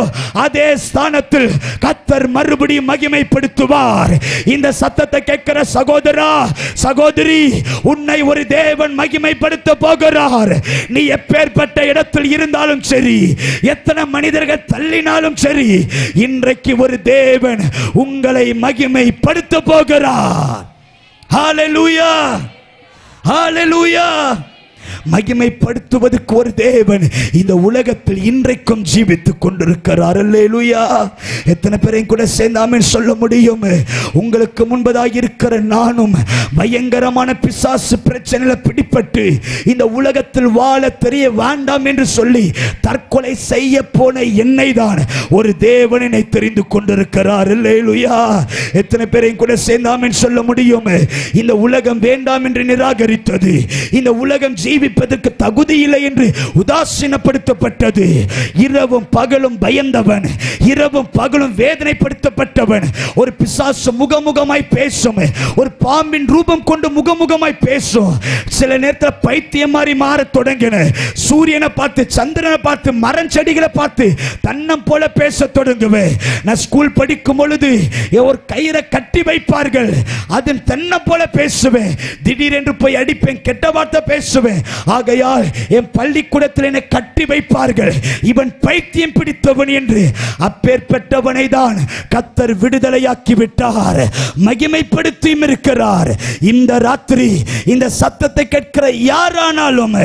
அதே ஸ்தானத்தில் கர்த்தர் மறுபடியும் மகிமைப்படுத்துவார். இந்த சத்தத்தை கேட்கிற சகோதரா, சகோதரி, உன்னை ஒரு தேவன் மகிமைப்படுத்த போகிறார். நீ எப்பேற்பட்ட இடத்தில் இருந்தாலும் சரி, எத்தனை மனிதர்கள் தள்ளினாலும் சரி, இன்றைக்கு ஒரு தேவன் உங்களை மகிமைப்படுத்த போகிறார். ஹல்லேலூயா, ஹல்லேலூயா. மகிமைப்படுத்துவதற்கு ஒரு தேவன் இந்த உலகத்தில் இன்றைக்கும் ஜீவித்துக் கொண்டிருக்கிறார். அல்லேலூயா. எத்தனை பேரையும் கூட சேர்ந்து ஆமென் சொல்ல முடியும்? உங்களுக்கு முன்பதாக இருக்கிற நானும் பயங்கரமான பிசாசு பிரச்சனையில பிடிபட்டு இந்த உலகத்தில் வாழ தெரிய வேண்டாம் என்று சொல்லி தற்கொலை செய்ய போன என்னை தான் ஒரு தேவன் என்னை தெரிந்து கொண்டிருக்கிறார். அல்லேலூயா. எத்தனை பேரையும் கூட சேர்ந்து ஆமென் சொல்ல முடியும்? இந்த உலகம் வேண்டாம் என்று நிராகரித்தது, இந்த உலகம் ஜீவி ஜீவிப்பதற்கு தகுதி இல்லை என்று உதாசீனப்படுத்தப்பட்டது. இரவும் பகலும் பயந்தவன், இரவும் பகலும் வேதனைப்படுத்தப்பட்டவன், ஒரு பிசாசு முகமுகமாய் பேசும், ஒரு பாம்பின் ரூபம் கொண்டு முகமுகமாய் பேசும். சில நேரத்தில் பைத்தியம் மாதிரி மாற தொடங்கின. சூரியனை பார்த்து, சந்திரனை பார்த்து, மரம் செடிகளை பார்த்து தன்னம் போல பேச தொடங்குவேன். நான் ஸ்கூல் படிக்கும் பொழுது ஒரு கயிறை கட்டி வைப்பார்கள், அதன் தன்னம் போல பேசுவேன். திடீரென்று போய் அடிப்பேன், கெட்ட வார்த்தை பேசுவேன். ஆகையால் என் பள்ளிக்கூடத்தில் என்னை கட்டி வைப்பார்கள், இவன் பைத்தியம் பிடித்தவன் என்று. அப்பேற்பட்டவனை தான் கர்த்தர் விடுதலையாக்கி விட்டார், மகிமைப்படுத்தியும் இருக்கிறார். இந்த ராத்திரி இந்த சத்தத்தை கேட்கிற யாரானாலும்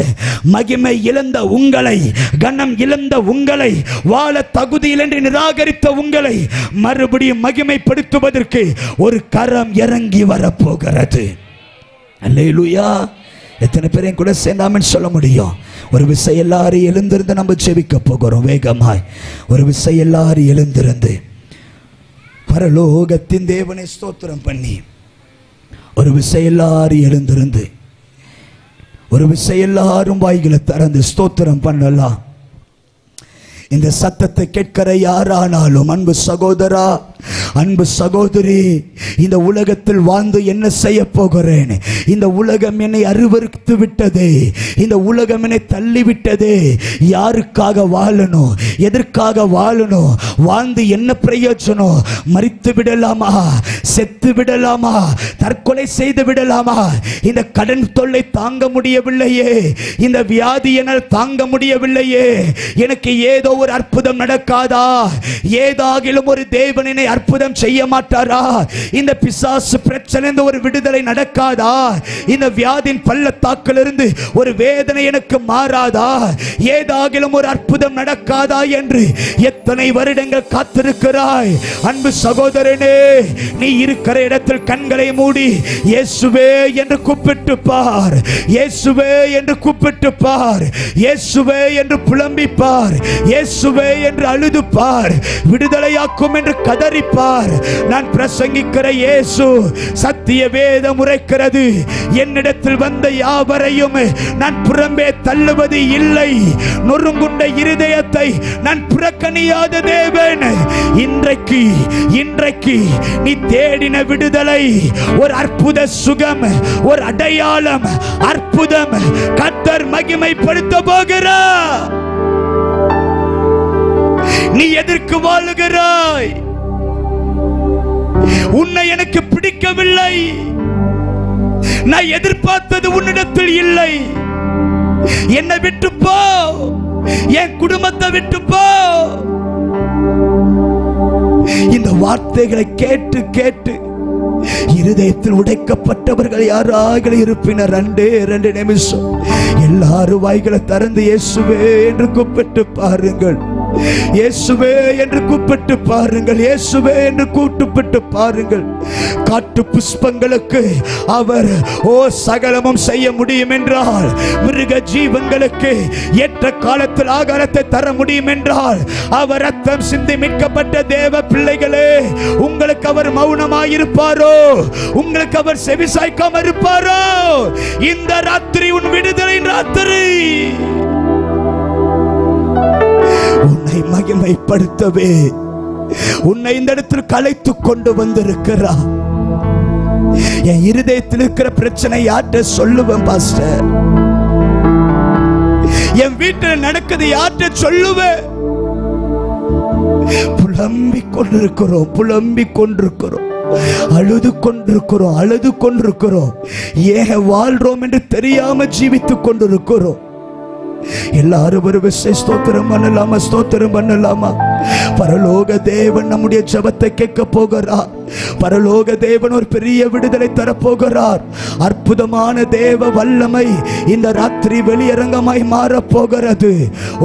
மகிமை இழந்த உங்களை, கனம் இழந்த உங்களை, வாழ தகுதியில் என்று நிராகரித்த உங்களை மறுபடியும் மகிமைப்படுத்துவதற்கு ஒரு கரம் இறங்கி வரப்போகிறது. அல்லேலூயா. எத்தனை பேரையும் கூட சேர்ந்தாமன்னு சொல்ல முடியும்? ஒரு விசை எல்லாரும் எழுந்திருந்து நம்ம ஜெபிக்க போகிறோம் வேகமாய். ஒரு விசை எல்லாரும் எழுந்திருந்து பரலோகத்தின் தேவனை ஸ்தோத்திரம் பண்ணி, ஒரு விசை எல்லாரும் எழுந்திருந்து, ஒரு விசை எல்லாரும் வாய்களை திறந்து ஸ்தோத்திரம் பண்ணலாம். இந்த சத்தத்தை கேட்கிற யாரானாலும், அன்பு சகோதரா, அன்பு சகோதரி, இந்த உலகத்தில் வாழ்ந்து என்ன செய்ய போகிறேன்? இந்த உலகம் என்னை அருவருத்து விட்டதே, இந்த உலகம் என்னை தள்ளிவிட்டதே. யாருக்காக வாழணும்? எதற்காக வாழணும்? வாழ்ந்து என்ன பிரயோஜனம்? மரித்து விடலாமா? செத்து விடலாமா? தற்கொலை செய்து விடலாமா? இந்த கடன் தொல்லை தாங்க முடியவில்லையே, இந்த வியாதி என்னால் தாங்க முடியவில்லையே, எனக்கு ஏதோ ஒரு அற்புதம் நடக்காதா? ஏதாகிலும் ஒரு தேவனை அற்புதம் செய்ய மாட்டாரா? இந்த பிசாசு பிரச்சனை ஒரு விடுதலை நடக்காதா? இந்த வியாதியின் பள்ளத்தாக்கிலிருந்து ஒரு வேதனை எனக்கு மாறாதா? ஏதாகிலும் ஒரு அற்புதம் நடக்காதா என்று எத்தனை வருடங்கள் காத்திருக்கிறாய்? அன்பு சகோதரனே, நீ இருக்கிற இடத்தில் கண்களை மூடி இயேசுவே என்று கூப்பிட்டு பார், இயேசுவே என்று கூப்பிட்டு பார், இயேசுவே என்று புலம்பி பார், இயேசுவே என்று அழுது பார், விடுதலையாக்கும் என்று கதறி பார். நான் பிரசங்கிக்கிற இயேசு சத்திய வேதம் உரைக்கிறது, என்னிடத்தில் வந்த யாவரையும் நான் புறம்பே தள்ளுவது இல்லை, நொறுங்குண்ட இருதயத்தை நான் புறக்கணியாத தேவன். இன்றைக்கு இன்றைக்கு நீ தேடின விடுதலை, ஒரு அற்புத சுகம், ஒரு அடையாளம், அற்புதம் கர்த்தர் மகிமைப்படுத்த போகிறார். நீ எதற்கு வாழுகிறாய்? உன்னை எனக்கு பிடிக்கவில்லை, நான் எதிர்பார்த்தது உன்னிடத்தில் இல்லை, என்னை விட்டு போ, என் குடும்பத்தை விட்டு போ. இந்த வார்த்தைகளை கேட்டு கேட்டு இருதயத்தில் உடைக்கப்பட்டவர்கள் யாராக இருப்பினர்? 2 நிமிஷம் எல்லாரும் வாய்களை திறந்து இயேசுவே என்று கூப்பிட்டு பாருங்கள், இயேசுவே என்று கூப்பிட்டு பாருங்கள், இயேசுவே என்று கூப்பிட்டு பாருங்கள். காட்டு புஷ்பங்களுக்கு அவர் சகலமும் செய்ய முடியும் என்றால், மிருக ஜீவன்களுக்கு ஏற்ற காலத்தில் ஆகாரத்தை தர முடியும் என்றால், அவர் ரத்தம் சிந்தி மீட்கப்பட்ட தேவ பிள்ளைகளே, உங்களுக்கு அவர் மௌனமாயிருப்பாரோ? உங்களுக்கு அவர் செவிசாய்க்காம இருப்பாரோ? இந்த ராத்திரி உன் விடுதலை ராத்திரி. உன்னை மகிமைப்படுத்தவே உன்னை இந்த இடத்தில் கலைத்துக் கொண்டு வந்திருக்கிறார். என் இருதயத்தில் இருக்கிற பிரச்சனை யார்கிட்ட சொல்லுவேன் பாஸ்டர்? என் வீட்டில் நடக்குது யார்கிட்ட சொல்லுவேன்? புலம்பிக் கொண்டிருக்கிறோம், புலம்பிக் கொண்டிருக்கிறோம், அழுது கொண்டிருக்கிறோம், அழுது கொண்டிருக்கிறோம். ஏன் வாழ்றோம் என்று தெரியாம ஜீவித்துக் கொண்டிருக்கிறோம். எல்லாரும் ஒரு விஷயம் ஸ்தோத்திரம் பண்ணலாமா? ஸ்தோத்திரம் பண்ணலாமா? பரலோக தேவன் நம்முடைய ஜெபத்தை கேட்க போகிறார். பரலோக தேவன் ஒரு பெரிய விடுதலை தரப்போகிறார். அற்புதமான தேவ வல்லமை இந்த ராத்திரி வெளியரங்கமாய் மாற போகிறது.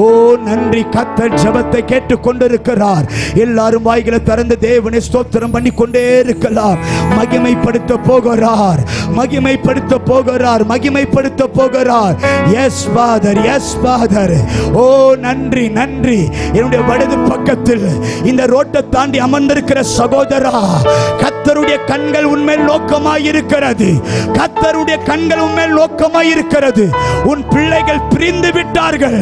ஓ நன்றி, கர்த்தர் ஜெபத்தை கேட்டுக் கொண்டிருக்கிறார். எல்லாரும் வாய்களை திறந்து தேவனை ஸ்தோத்திரம் பண்ணி கொண்டே இருக்கலாம். மகிமைப்படுத்த போகிறார், மகிமைப்படுத்த போகிறார், மகிமைப்படுத்த போகிறார். Yes father, yes father. ஓ நன்றி, நன்றி. என்னுடைய வலது பக்கத்தில் பிள்ளைகள் இந்த ரோட்டை தாண்டி அமர்ந்திருக்கிற சகோதரா, கர்த்தருடைய கண்கள் உன்மேல் நோக்கமாய் இருக்கிறது. கர்த்தருடைய கண்கள் உன்மேல் நோக்கமாய் இருக்கிறது. உன் பிள்ளைகள் பிரிந்து விட்டார்கள்.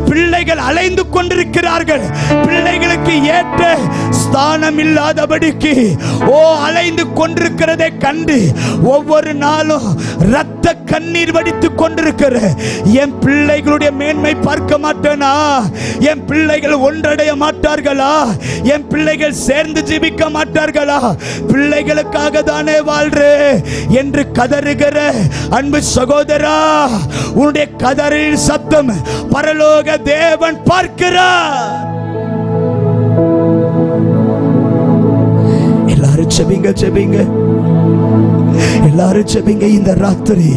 பிள்ளைகள் அலைந்து கொண்டிருக்கிறார்கள். பிள்ளைகளுக்கு ஏற்ற ஸ்தானம் இல்லாதபடிக்கு அலைந்து கொண்டிருக்கிறதை கண்டு ஒவ்வொரு நாளும் ரத்த கண்ணீர் வடித்துக் கொண்டிருக்கிற என் பிள்ளைகளுடைய மேன்மை பார்க்க மாட்டேனா? என் பிள்ளைகள் ஒன்றடைய மாட்டார்களா? என் பிள்ளைகள் சேர்ந்து ஜீவிக்க மாட்டார்களா? பிள்ளைகளுக்காக தானே வாழ்றே என்று கதறுகிற அன்பு சகோதரா, உன்னுடைய கதறில் சத்தம் பரலோக தேவன் பார்க்கிறார். எல்லாரும் செபிங்க, செபிங்க, எல்லாரும் செபிங்க. இந்த ராத்திரி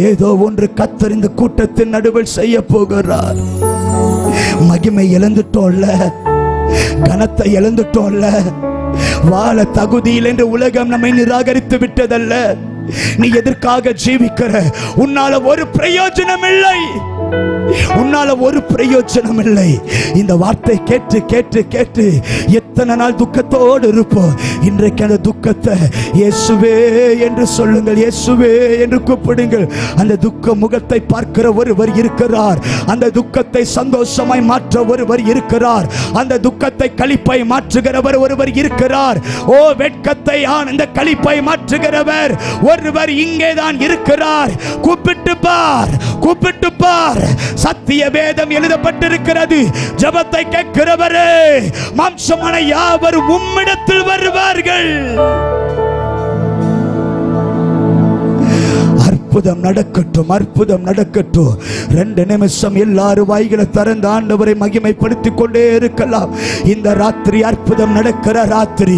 ஏதோ ஒன்று கர்த்தர் இந்த கூட்டத்தின் நடுவில் செய்ய போகிறார். மகிமை இழந்துட்டோம்ல, கனத்தை இழந்துட்டோம்ல, வாழ தகுதியில் என்று உலகம் நம்மை நிராகரித்து விட்டதல்ல. நீ எதற்காக ஜீவிக்கிற? உன்னால ஒரு பிரயோஜனம் இல்லை. உன்னால ஒரு பிரயோஜனம் இல்லை. இந்த வார்த்தை கேட்டு கேட்டு கேட்டு எத்தனை நாள் துக்கத்தோடு இருப்போம். இன்றைக்கு அந்த துக்கத்தை இயேசுவே என்று சொல்லுங்கள், இயேசுவே என்று கூப்பிடுங்கள். அந்த துக்க முகத்தை பார்க்கிற ஒருவர் இருக்கிறார். அந்த துக்கத்தை சந்தோஷமாய் மாற்ற ஒருவர் இருக்கிறார். அந்த துக்கத்தை களிப்பாய் மாற்றுகிறவர் ஒருவர் இருக்கிறார். வெட்கத்தை ஆனந்த களிப்பாய் மாற்றுகிறவர் ஒருவர் இங்கேதான் இருக்கிறார். கூப்பிட்டு பார், கூப்பிட்டு பார். சத்திய வேதம் எழுதப்பட்டிருக்கிறது. ஜெபத்தை கேட்கிறவரே, மாம்சமான யாவரும் உம்மிடத்தில் வருவார்கள். அற்புதம் நடக்கட்டும், அற்புதம் நடக்கட்டும். 2 நிமிஷம் எல்லாரும் வாய்களை திறந்து ஆண்டவரை மகிமைப்படுத்திக் கொண்டே இருக்கலாம். இந்த ராத்திரி அற்புதம் நடக்கிற ராத்திரி.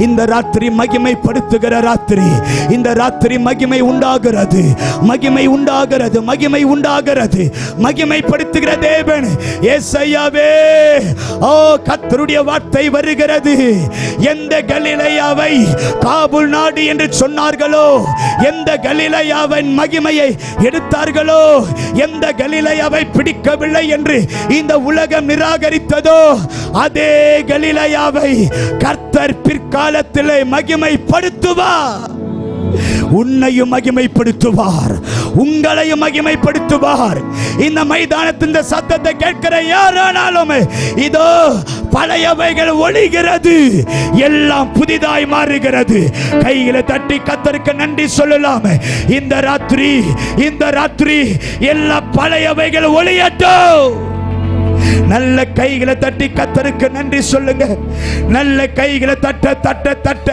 இந்த ராத்திரி மகிமைப்படுத்துகிற ராத்திரி. இந்த ராத்திரி மகிமை உண்டாகிறது, மகிமை உண்டாகிறது, மகிமை உண்டாகிறது. மகிமைப்படுத்துகிற தேவன் ஏசாயாவே, கர்த்தருடைய வார்த்தை வருகிறது. எந்த கலிலேயாவை காபூல் நாடு என்று சொன்னார்களோ, எந்த கலிலேயாவின் மகிமையை எடுத்தார்களோ, எந்த கலிலேயாவை பிடிக்கவில்லை என்று இந்த உலகம் நிராகரித்ததோ, அதே கலிலேயாவை கர்த்தர் பிற்காலத்திலே மகிமைப்படுத்துவார். உன்னையும் மகிமைப்படுத்துவார், உங்களையும் மகிமைப்படுத்துவார். இந்த மைதானத்தின் சத்தத்தை கேட்கிற யாரானாலும் இதோ பழையவைகள் ஒளிகிறது, எல்லாம் புதிதாய் மாறுகிறது. கைகளை தட்டி கர்த்தருக்கு நன்றி சொல்லலாம். இந்த ராத்திரி, இந்த ராத்திரி எல்லா பழையவைகள் ஒளியட்டும். நல்ல கைகளை தட்டி கர்த்தருக்கு நன்றி சொல்லுங்க. நல்ல கைகளை தட்ட தட்ட தட்ட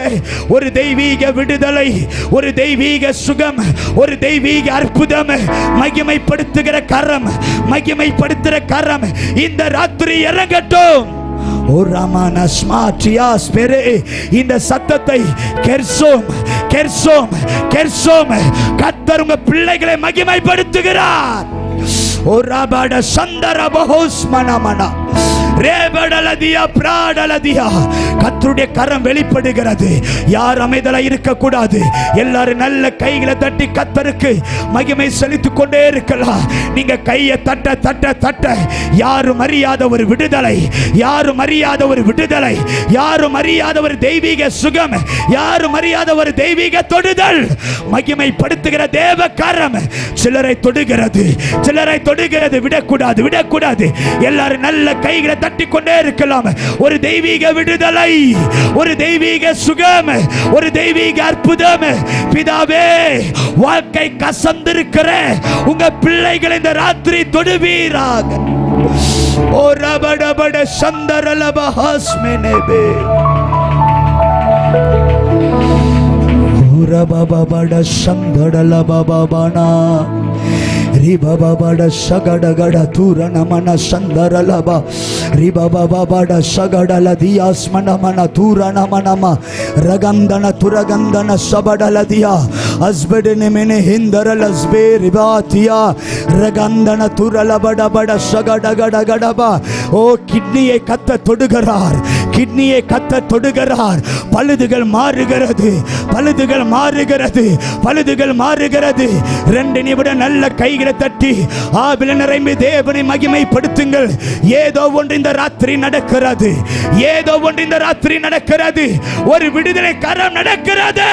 ஒரு தெய்வீக விடுதலை, ஒரு தெய்வீக சுகம், ஒரு தெய்வீக அற்புதம். மகிமைப்படுத்துகிற கரம், மகிமைப்படுத்துகிற கரம் இந்த ராத்திரி இறங்கட்டும். இந்த சத்தத்தை கெர்சோம், கெர்சோம், கெர்சோம். கர்த்தர் உங்க பிள்ளைகளை மகிமைப்படுத்துகிறார். ஓராபாட சந்தரபஹோஸ் மனமனா ரேபடலதியா பிராடலதியா. கர்த்தருடைய கரம் வெளிப்படுகிறது. யார் அமைதலா இருக்க கூடாது. எல்லாரும் நல்ல கைகளை தட்டி கர்த்தருக்கு மகிமை செலுத்திக் கொண்டே இருக்கலாம். நீங்க கையை தட்ட தட்ட தட்ட யாரும் அறியாத ஒரு விடுதலை, யாரும் அறியாத ஒரு விடுதலை, யாரும் அறியாத ஒரு தெய்வீக சுகம், யாரும் அறியாத ஒரு தெய்வீக தொடுதல். மகிமைப்படுத்துகிற தேவ கரம் சிலரை தொடுகிறது, சிலரை தொடுகிறது. விடக்கூடாது, விடக்கூடாது. எல்லாரும் நல்ல கைகளை தட்டி கொண்டே இருக்கலாம். ஒரு தெய்வீக விடுதலை, ஒரு தெய்வீக சுகம், ஒரு தெய்வீக அற்புதம். பிதாவே, வாழ்க்கை கசந்திருக்கிற உங்க பிள்ளைகள் இந்த ராத்திரி தொடுவீராக. ஓ ரபடபட சந்தரலபஹஸ்மெனபே ரபபபட சந்தரலபபபனா ரிபபபட சகடகட தூரணமன சந்தரலப ரிபபபட சகடல தியாஸ்மனமன தூரணமனம ரகந்தன துரகந்தன சபடலதியா அஸ்படன மெனே ஹிந்தரல அஸ்பே ரிபாத்தியா ரகந்தன துரலபடபட சகடகடகடப. ஓ கிட்னியை கத்த தொடுகிறார், கிட்னியை கர்த்தர் தொடுகிறார். பழுதுகள் மாறுகிறது, பழுதுகள் மாறுகிறது, பழுதுகள் மாறுகிறது. 2 நிமிடம் நல்ல கைகளை தட்டி ஆவில நிறைந்து தேவனை மகிமைப்படுத்துங்கள். ஏதோ ஒன்று இந்த ராத்திரி நடக்கிறது, ஏதோ ஒன்று இந்த ராத்திரி நடக்கிறது. ஒரு விடுதலை கரம் நடக்கிறது,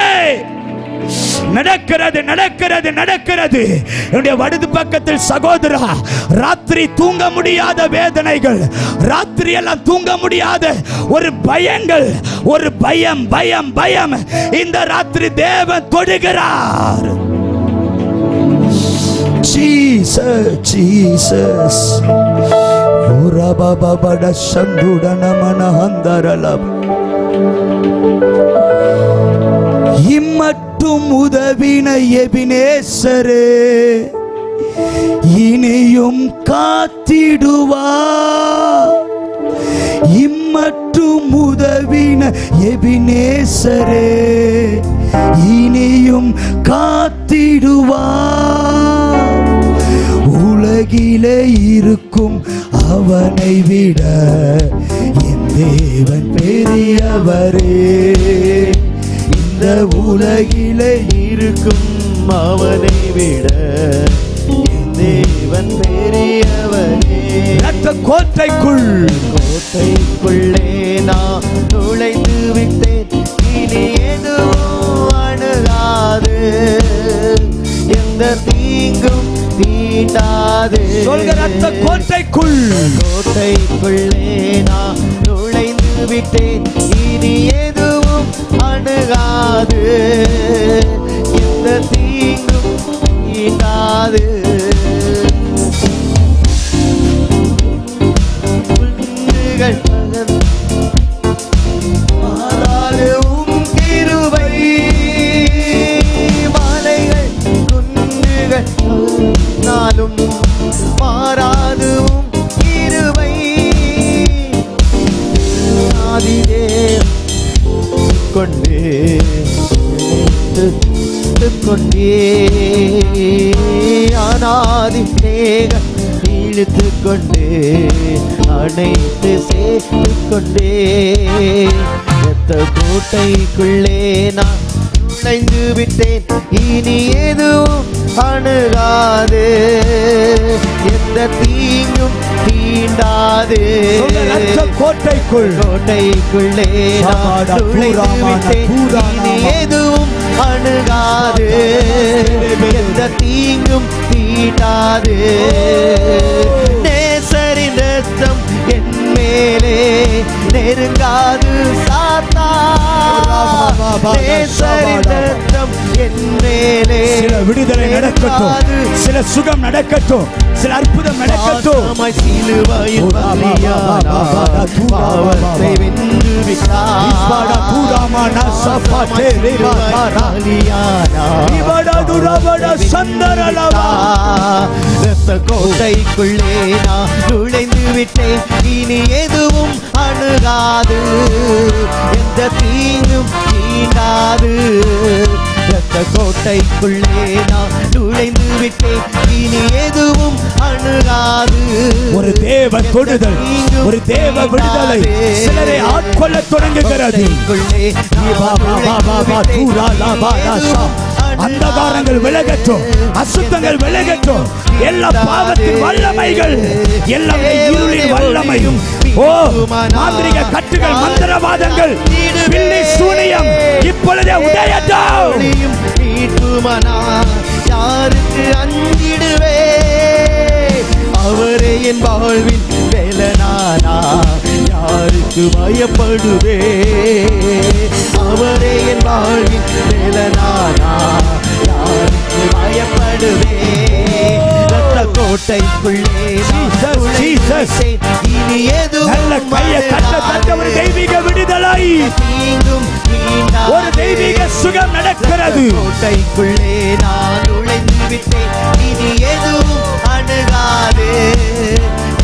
நடக்கிறது, நடக்கிறது, நடக்கிறது. என்னுடைய வலது பக்கத்தில் சகோதரா, ராத்திரி தூங்க முடியாத வேதனைகள், ராத்திரி எல்லாம் தூங்க முடியாத ஒரு பயங்கள், ஒரு பயம், பயம், பயம். இந்த ராத்திரி தேவன் தொடுகிறார். Jesus, Jesus. Ura baba bada sanduda namana handarala. இம்மட்டும் உதவின எபினேசரே, இனியும் காத்திடுவா. இம்மட்டும் உதவின எபினேசரே, இனியும் காத்திடுவா. உலகிலே இருக்கும் அவனை விட என் தேவன் பெரியவரே. இந்த உலகிலே இருக்கும் அவனை விட என் தேவன் பெரியவரே. ரத்த கோட்டைக்குள், கோட்டைக்குள்ளே நான் நுழைந்து விட்டேன். இனி எதுவும் அணுகாது, எந்த தீங்கும் தீண்டாது. சொல்க, ரத்த கோட்டைக்குள், கோட்டைக்குள்ளே நான் நுழைந்து விட்டேன். இனி எதுவும் அணுகாது, எந்த தீங்கும் தீண்டாது. குன்றுகள் மாறாது உம் கிருபை, மலைகள் குன்றுகள் நாளும் மாறாது உம் கிருபை. ஆதிதே கொண்டே கொண்டே அநாதி மேக இழுத்து கொண்டே அனைத்து சேர்த்து கொண்டே. ரத்த கோட்டைக்குள்ளே நான் நுழைந்து விட்டேன். இனி எதுவும் அணுகாது, எந்த தீங்கும் தீண்டாது. கோட்டைக்குள், கோட்டைக்குள்ளே நான் நுழைந்து விட்டேன். இனி எதுவும் அணுகாது, எந்த தீங்கும் தீண்டாது. நேசரின் ரத்தம் என் மேலே நெருங்காது சாத்தா. நேசரின் ரத்தம் என் மேலே. சில விடுதலை நடக்கட்டும், சில சுகம் நடக்கட்டும், சில அற்புதம் நடக்கட்டும். சிலுவையில் பாவத்தை வென்று விட்டார். ரத்த கோட்டைக்குள்ளே நான் நுழைந்து விட்டேன். இனி எதுவும் அணுகாது, எந்த தீங்கும் தீண்டாது. ரத்த கோட்டைக்குள்ளே நான் நுழைந்து விட்டேன். இனி எதுவும் அணுகாது. ஒரு தேவ தொடுதல், ஒரு தேவ விடுதலை சிலரை ஆட்கொள்ள தொடங்குகிறது. அந்தகாரங்கள் விலகட்டும், அசுத்தங்கள் விலகட்டும், எல்லா பாவத்தின் வல்லமைகள், எல்லா இருளின் வல்லமையும், ஓ மாந்திரிக கட்டுகள், மந்திரவாதங்கள், பில்லி சூனியம் இப்பொழுதே உடையட்டும். யாருக்கு அஞ்சிடுவே, அவரே என் வாழ்வின் வேலனானா. யாருக்கு பயப்படுவே, அவரே என் வாழ்வின் வேலனானா. யாருக்கு பயப்படுவே. ரத்த கோட்டைக்குள்ளே இனி எதுவும் ஒரு தெய்வீக விடுதலை, ஒரு தெய்வீக சுகம் நடக்கிறது. கோட்டைக்குள்ளே நான் நுழைந்து விட்டேன். இனி எதுவும் அணுகாது,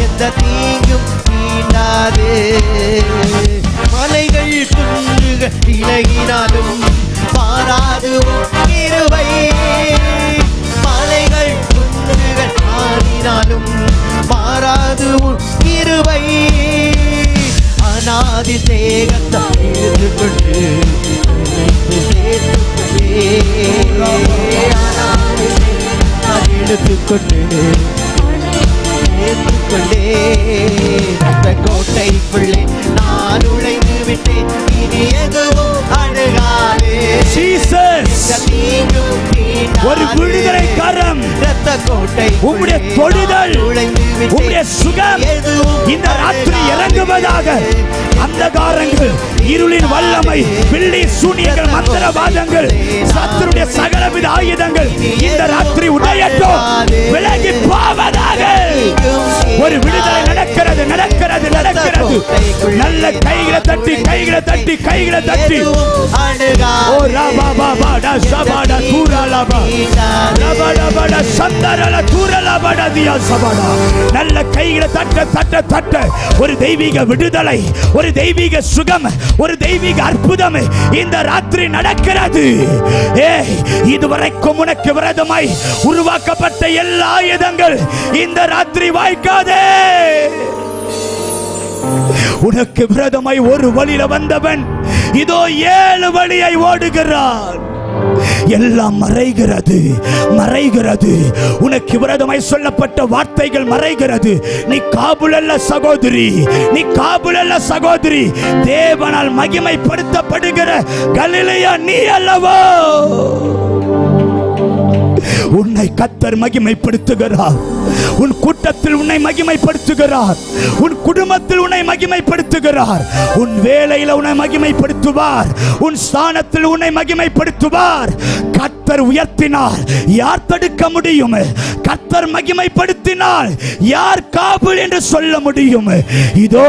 எந்த தீங்கும் தீண்டாது. மலைகள் குன்றுகள் விலகினாலும் மாறாது கிருபை. மலைகள் குன்றுகள் மாறினாலும் மாறாது கிருபை. அநாதி சேகத்தை எடுத்துக்கொண்டு எடுத்துக்கொண்டு கோட்டைக்குள்ளே நான் நுழைந்து விட்டேன், இனி எதுவும் அணுகாதே. ஒரு விடுதலை கரம், உம்முடைய தொடுதல், உம்முடைய சுகம் இந்த ராத்திரி இறங்குவதாக. அந்தகாரங்கள், இருளின் வல்லமை, பில்லி சூனியங்கள், மந்திரவாதங்கள், சத்துருடைய சகலவித ஆயுதங்கள் இந்த ராத்திரி உடையட்டும், விலகி போவதாக. ஒரு விடுதலை நடக்கிறது, நடக்கிறது, நடக்கிறது. நல்ல கைகளை தட்டி, கைகளை தட்டி, கைகளை தட்டி. ஓ ராபா பாபா டா சபாடா தூரலாபா ராபாடா பாடா சந்தரல தூரலாபாடா தியா சபாடா. நல்ல கைகளை தட்ட தட்ட தட்ட. ஒரு தெய்வீக விடுதலை, ஒரு தெய்வீக சுகம், ஒரு தெய்வீக அற்புதம் இந்த ராத்திரி நடக்கிறது. இதுவரைக்கும் உனக்கு விரோதமாய் உருவாக்கப்பட்ட எல்லா ஆயுதங்கள் இந்த ராத்திரி வாய்க்காதே. உனக்கு விரோதமாய் ஒரு வழியில வந்தவன் இதோ 7 வழியை ஓடுகிறான். எல்லாம் மறைகிறது, மறைகிறது. உனக்கு விரோதமாய் சொல்லப்பட்ட வார்த்தைகள் மறைகிறது. நீ காபுல் அல்ல சகோதரி, நீ காபுல் அல்ல சகோதரி. தேவனால் மகிமைப்படுத்தப்படுகிற கலிலேயா நீ அல்லவோ. உன்னை கர்த்தர் மகிமைப்படுத்துகிறார். உன் கூட்டத்தில் உன்னை மகிமைப்படுத்துகிறார். உன் குடும்பத்தில் உன்னை மகிமைப்படுத்துகிறார். உன் வேலையில் உன்னை மகிமைப்படுத்துவார். உன் ஸ்தானத்தில் உன்னை மகிமைப்படுத்துவார். கர்த்தர் உயர்த்தினார், யார் தடுக்க முடியும்? கர்த்தர் மகிமைப்படுத்தினால் யார் காபுல் என்று சொல்ல முடியும்? இதோ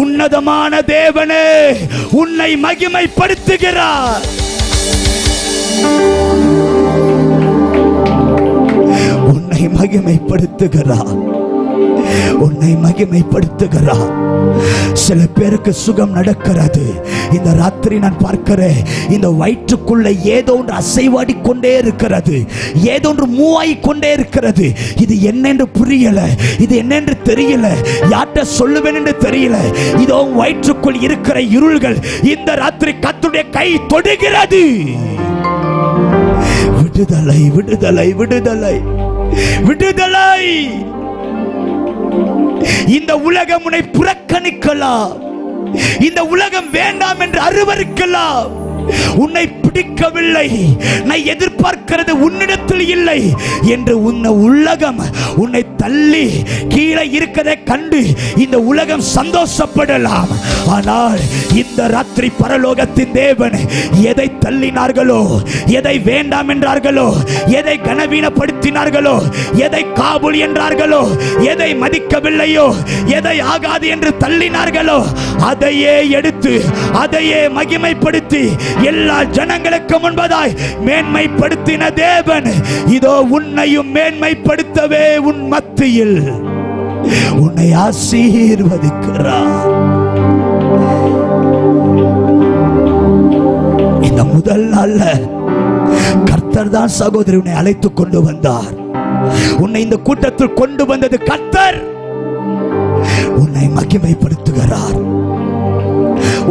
உன்னதமான தேவனே உன்னை மகிமைப்படுத்துகிறார். உன்னை மகிமைப்படுத்துகிறார், உன்னை மகிமைப்படுத்துகிறார். சில பேருக்கு சுகம் நடக்கிறது. இந்த ராத்திரி நான் பார்க்கிறேன், இந்த வயிற்றுக்குள்ள ஏதோ ஒன்று அசைவாடி கொண்டே இருக்கிறது, ஏதோ ஒன்று மூவாய் கொண்டே இருக்கிறது. இது என்னென்று புரியல, இது என்னென்று தெரியல, யார்கிட்ட சொல்லுவேன் என்று தெரியல. இதோ வயிற்றுக்குள் இருக்கிற இருள்கள் இந்த ராத்திரி கர்த்தருடைய கை தொடுகிறது. விடுதலை, விடுதலை, விடுதலை, விடுதலை. இந்த உலகம் உன்னை புறக்கணிக்கலாம், இந்த உலகம் வேண்டாம் என்று அருவருக்கலாம். உன்னை பிடிக்கவில்லை, நான் எதிர்பார்க்கிறது உன்னிடத்தில் இல்லை என்று உன்னை உலகம் உன்னை தள்ளி கீழே இருக்கதை கண்டு இந்த உலகம் சந்தோஷப்படலாம். ஆனால் இந்த ராத்திரி பரலோகத்தின் தேவன் எதை தள்ளினார்களோ, எதை வேண்டாம் என்றார்களோ, எதை கனவீனப்படுத்தினார்களோ, எதை காபுல் என்றார்களோ, எதை மதிக்கவில்லையோ, எதை ஆகாது என்று தள்ளினார்களோ, அதையே எடுத்து அதையே மகிமைப்படுத்தி எல்லா ஜனங்களுக்கு முன்பதாய் மேன்மைப்படுத்தின தேவன் இதோ உன்னையும் மேன்மைப்படுத்தவே உன் மத்தியில் உன்னை ஆசீர்வதிக்கிறார். இந்த முதல் நாள்ல கர்த்தர் தான் சகோதரி உன்னை அழைத்துக் கொண்டு வந்தார். உன்னை இந்த கூட்டத்தில் கொண்டு வந்தது கர்த்தர். உன்னை மகிமைப்படுத்துகிறார்,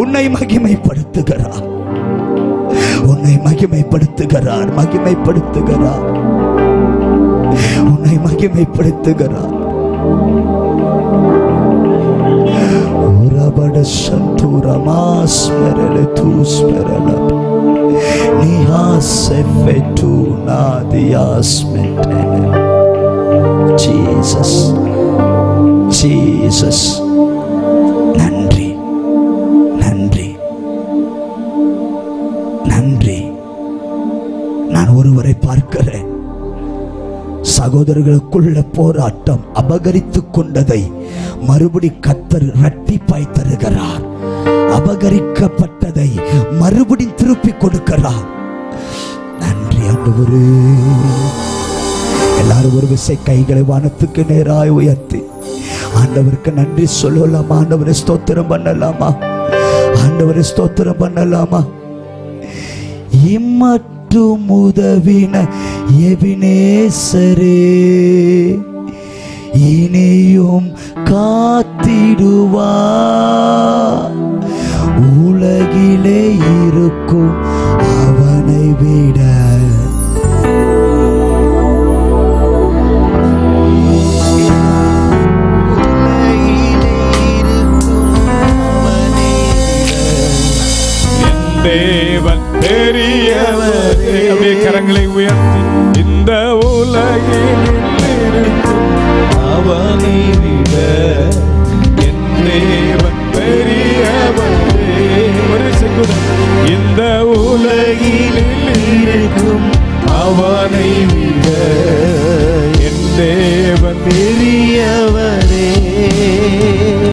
உன்னை மகிமைப்படுத்துகிறார், உன்னை மகிமைப்படுத்துகிறார், மகிமைப்படுத்துகிறார், உன்னை மகிமைப்படுத்துகிறார். உரபட சந்தூரமாஸ் மெரலே தூஸ் மெரல நிஹாஸ் எஃபெட்டு நாதியாஸ் மெட்டென. ஜீசஸ், ஜீசஸ், நன்றி, நன்றி, நன்றி. நான் ஒருவரை பார்க்கிறேன், சகோதரர்களுக்குள்ள போராட்டம், அபகரித்துக் கொண்டதை மறுபடி கர்த்தர் இரட்டிப்பாய் தருகிறார். அபகரிக்கப்பட்டதை மறுபடி திருப்பி கொடுக்கிறார். நன்றி ஆண்டவரே. எல்லாரும் ஒரு விசை கைகளை வானத்துக்கு நேராய் உயர்த்தி ஆண்டவருக்கு நன்றி சொல்லலாமா? ஆண்டவரை ஸ்தோத்திரம் பண்ணலாமா? ஆண்டவரை ஸ்தோத்திரம் பண்ணலாமா? இம்மட்டும் உதவின எபினேசரே, இனியும் காத்திடுவார். உலகிலே இருக்கும் அவனை விட தேவன் பெரியவர். அப்படியே கரங்களை உயர்த்தி இந்த உலகில் இருக்கும் அவனை விட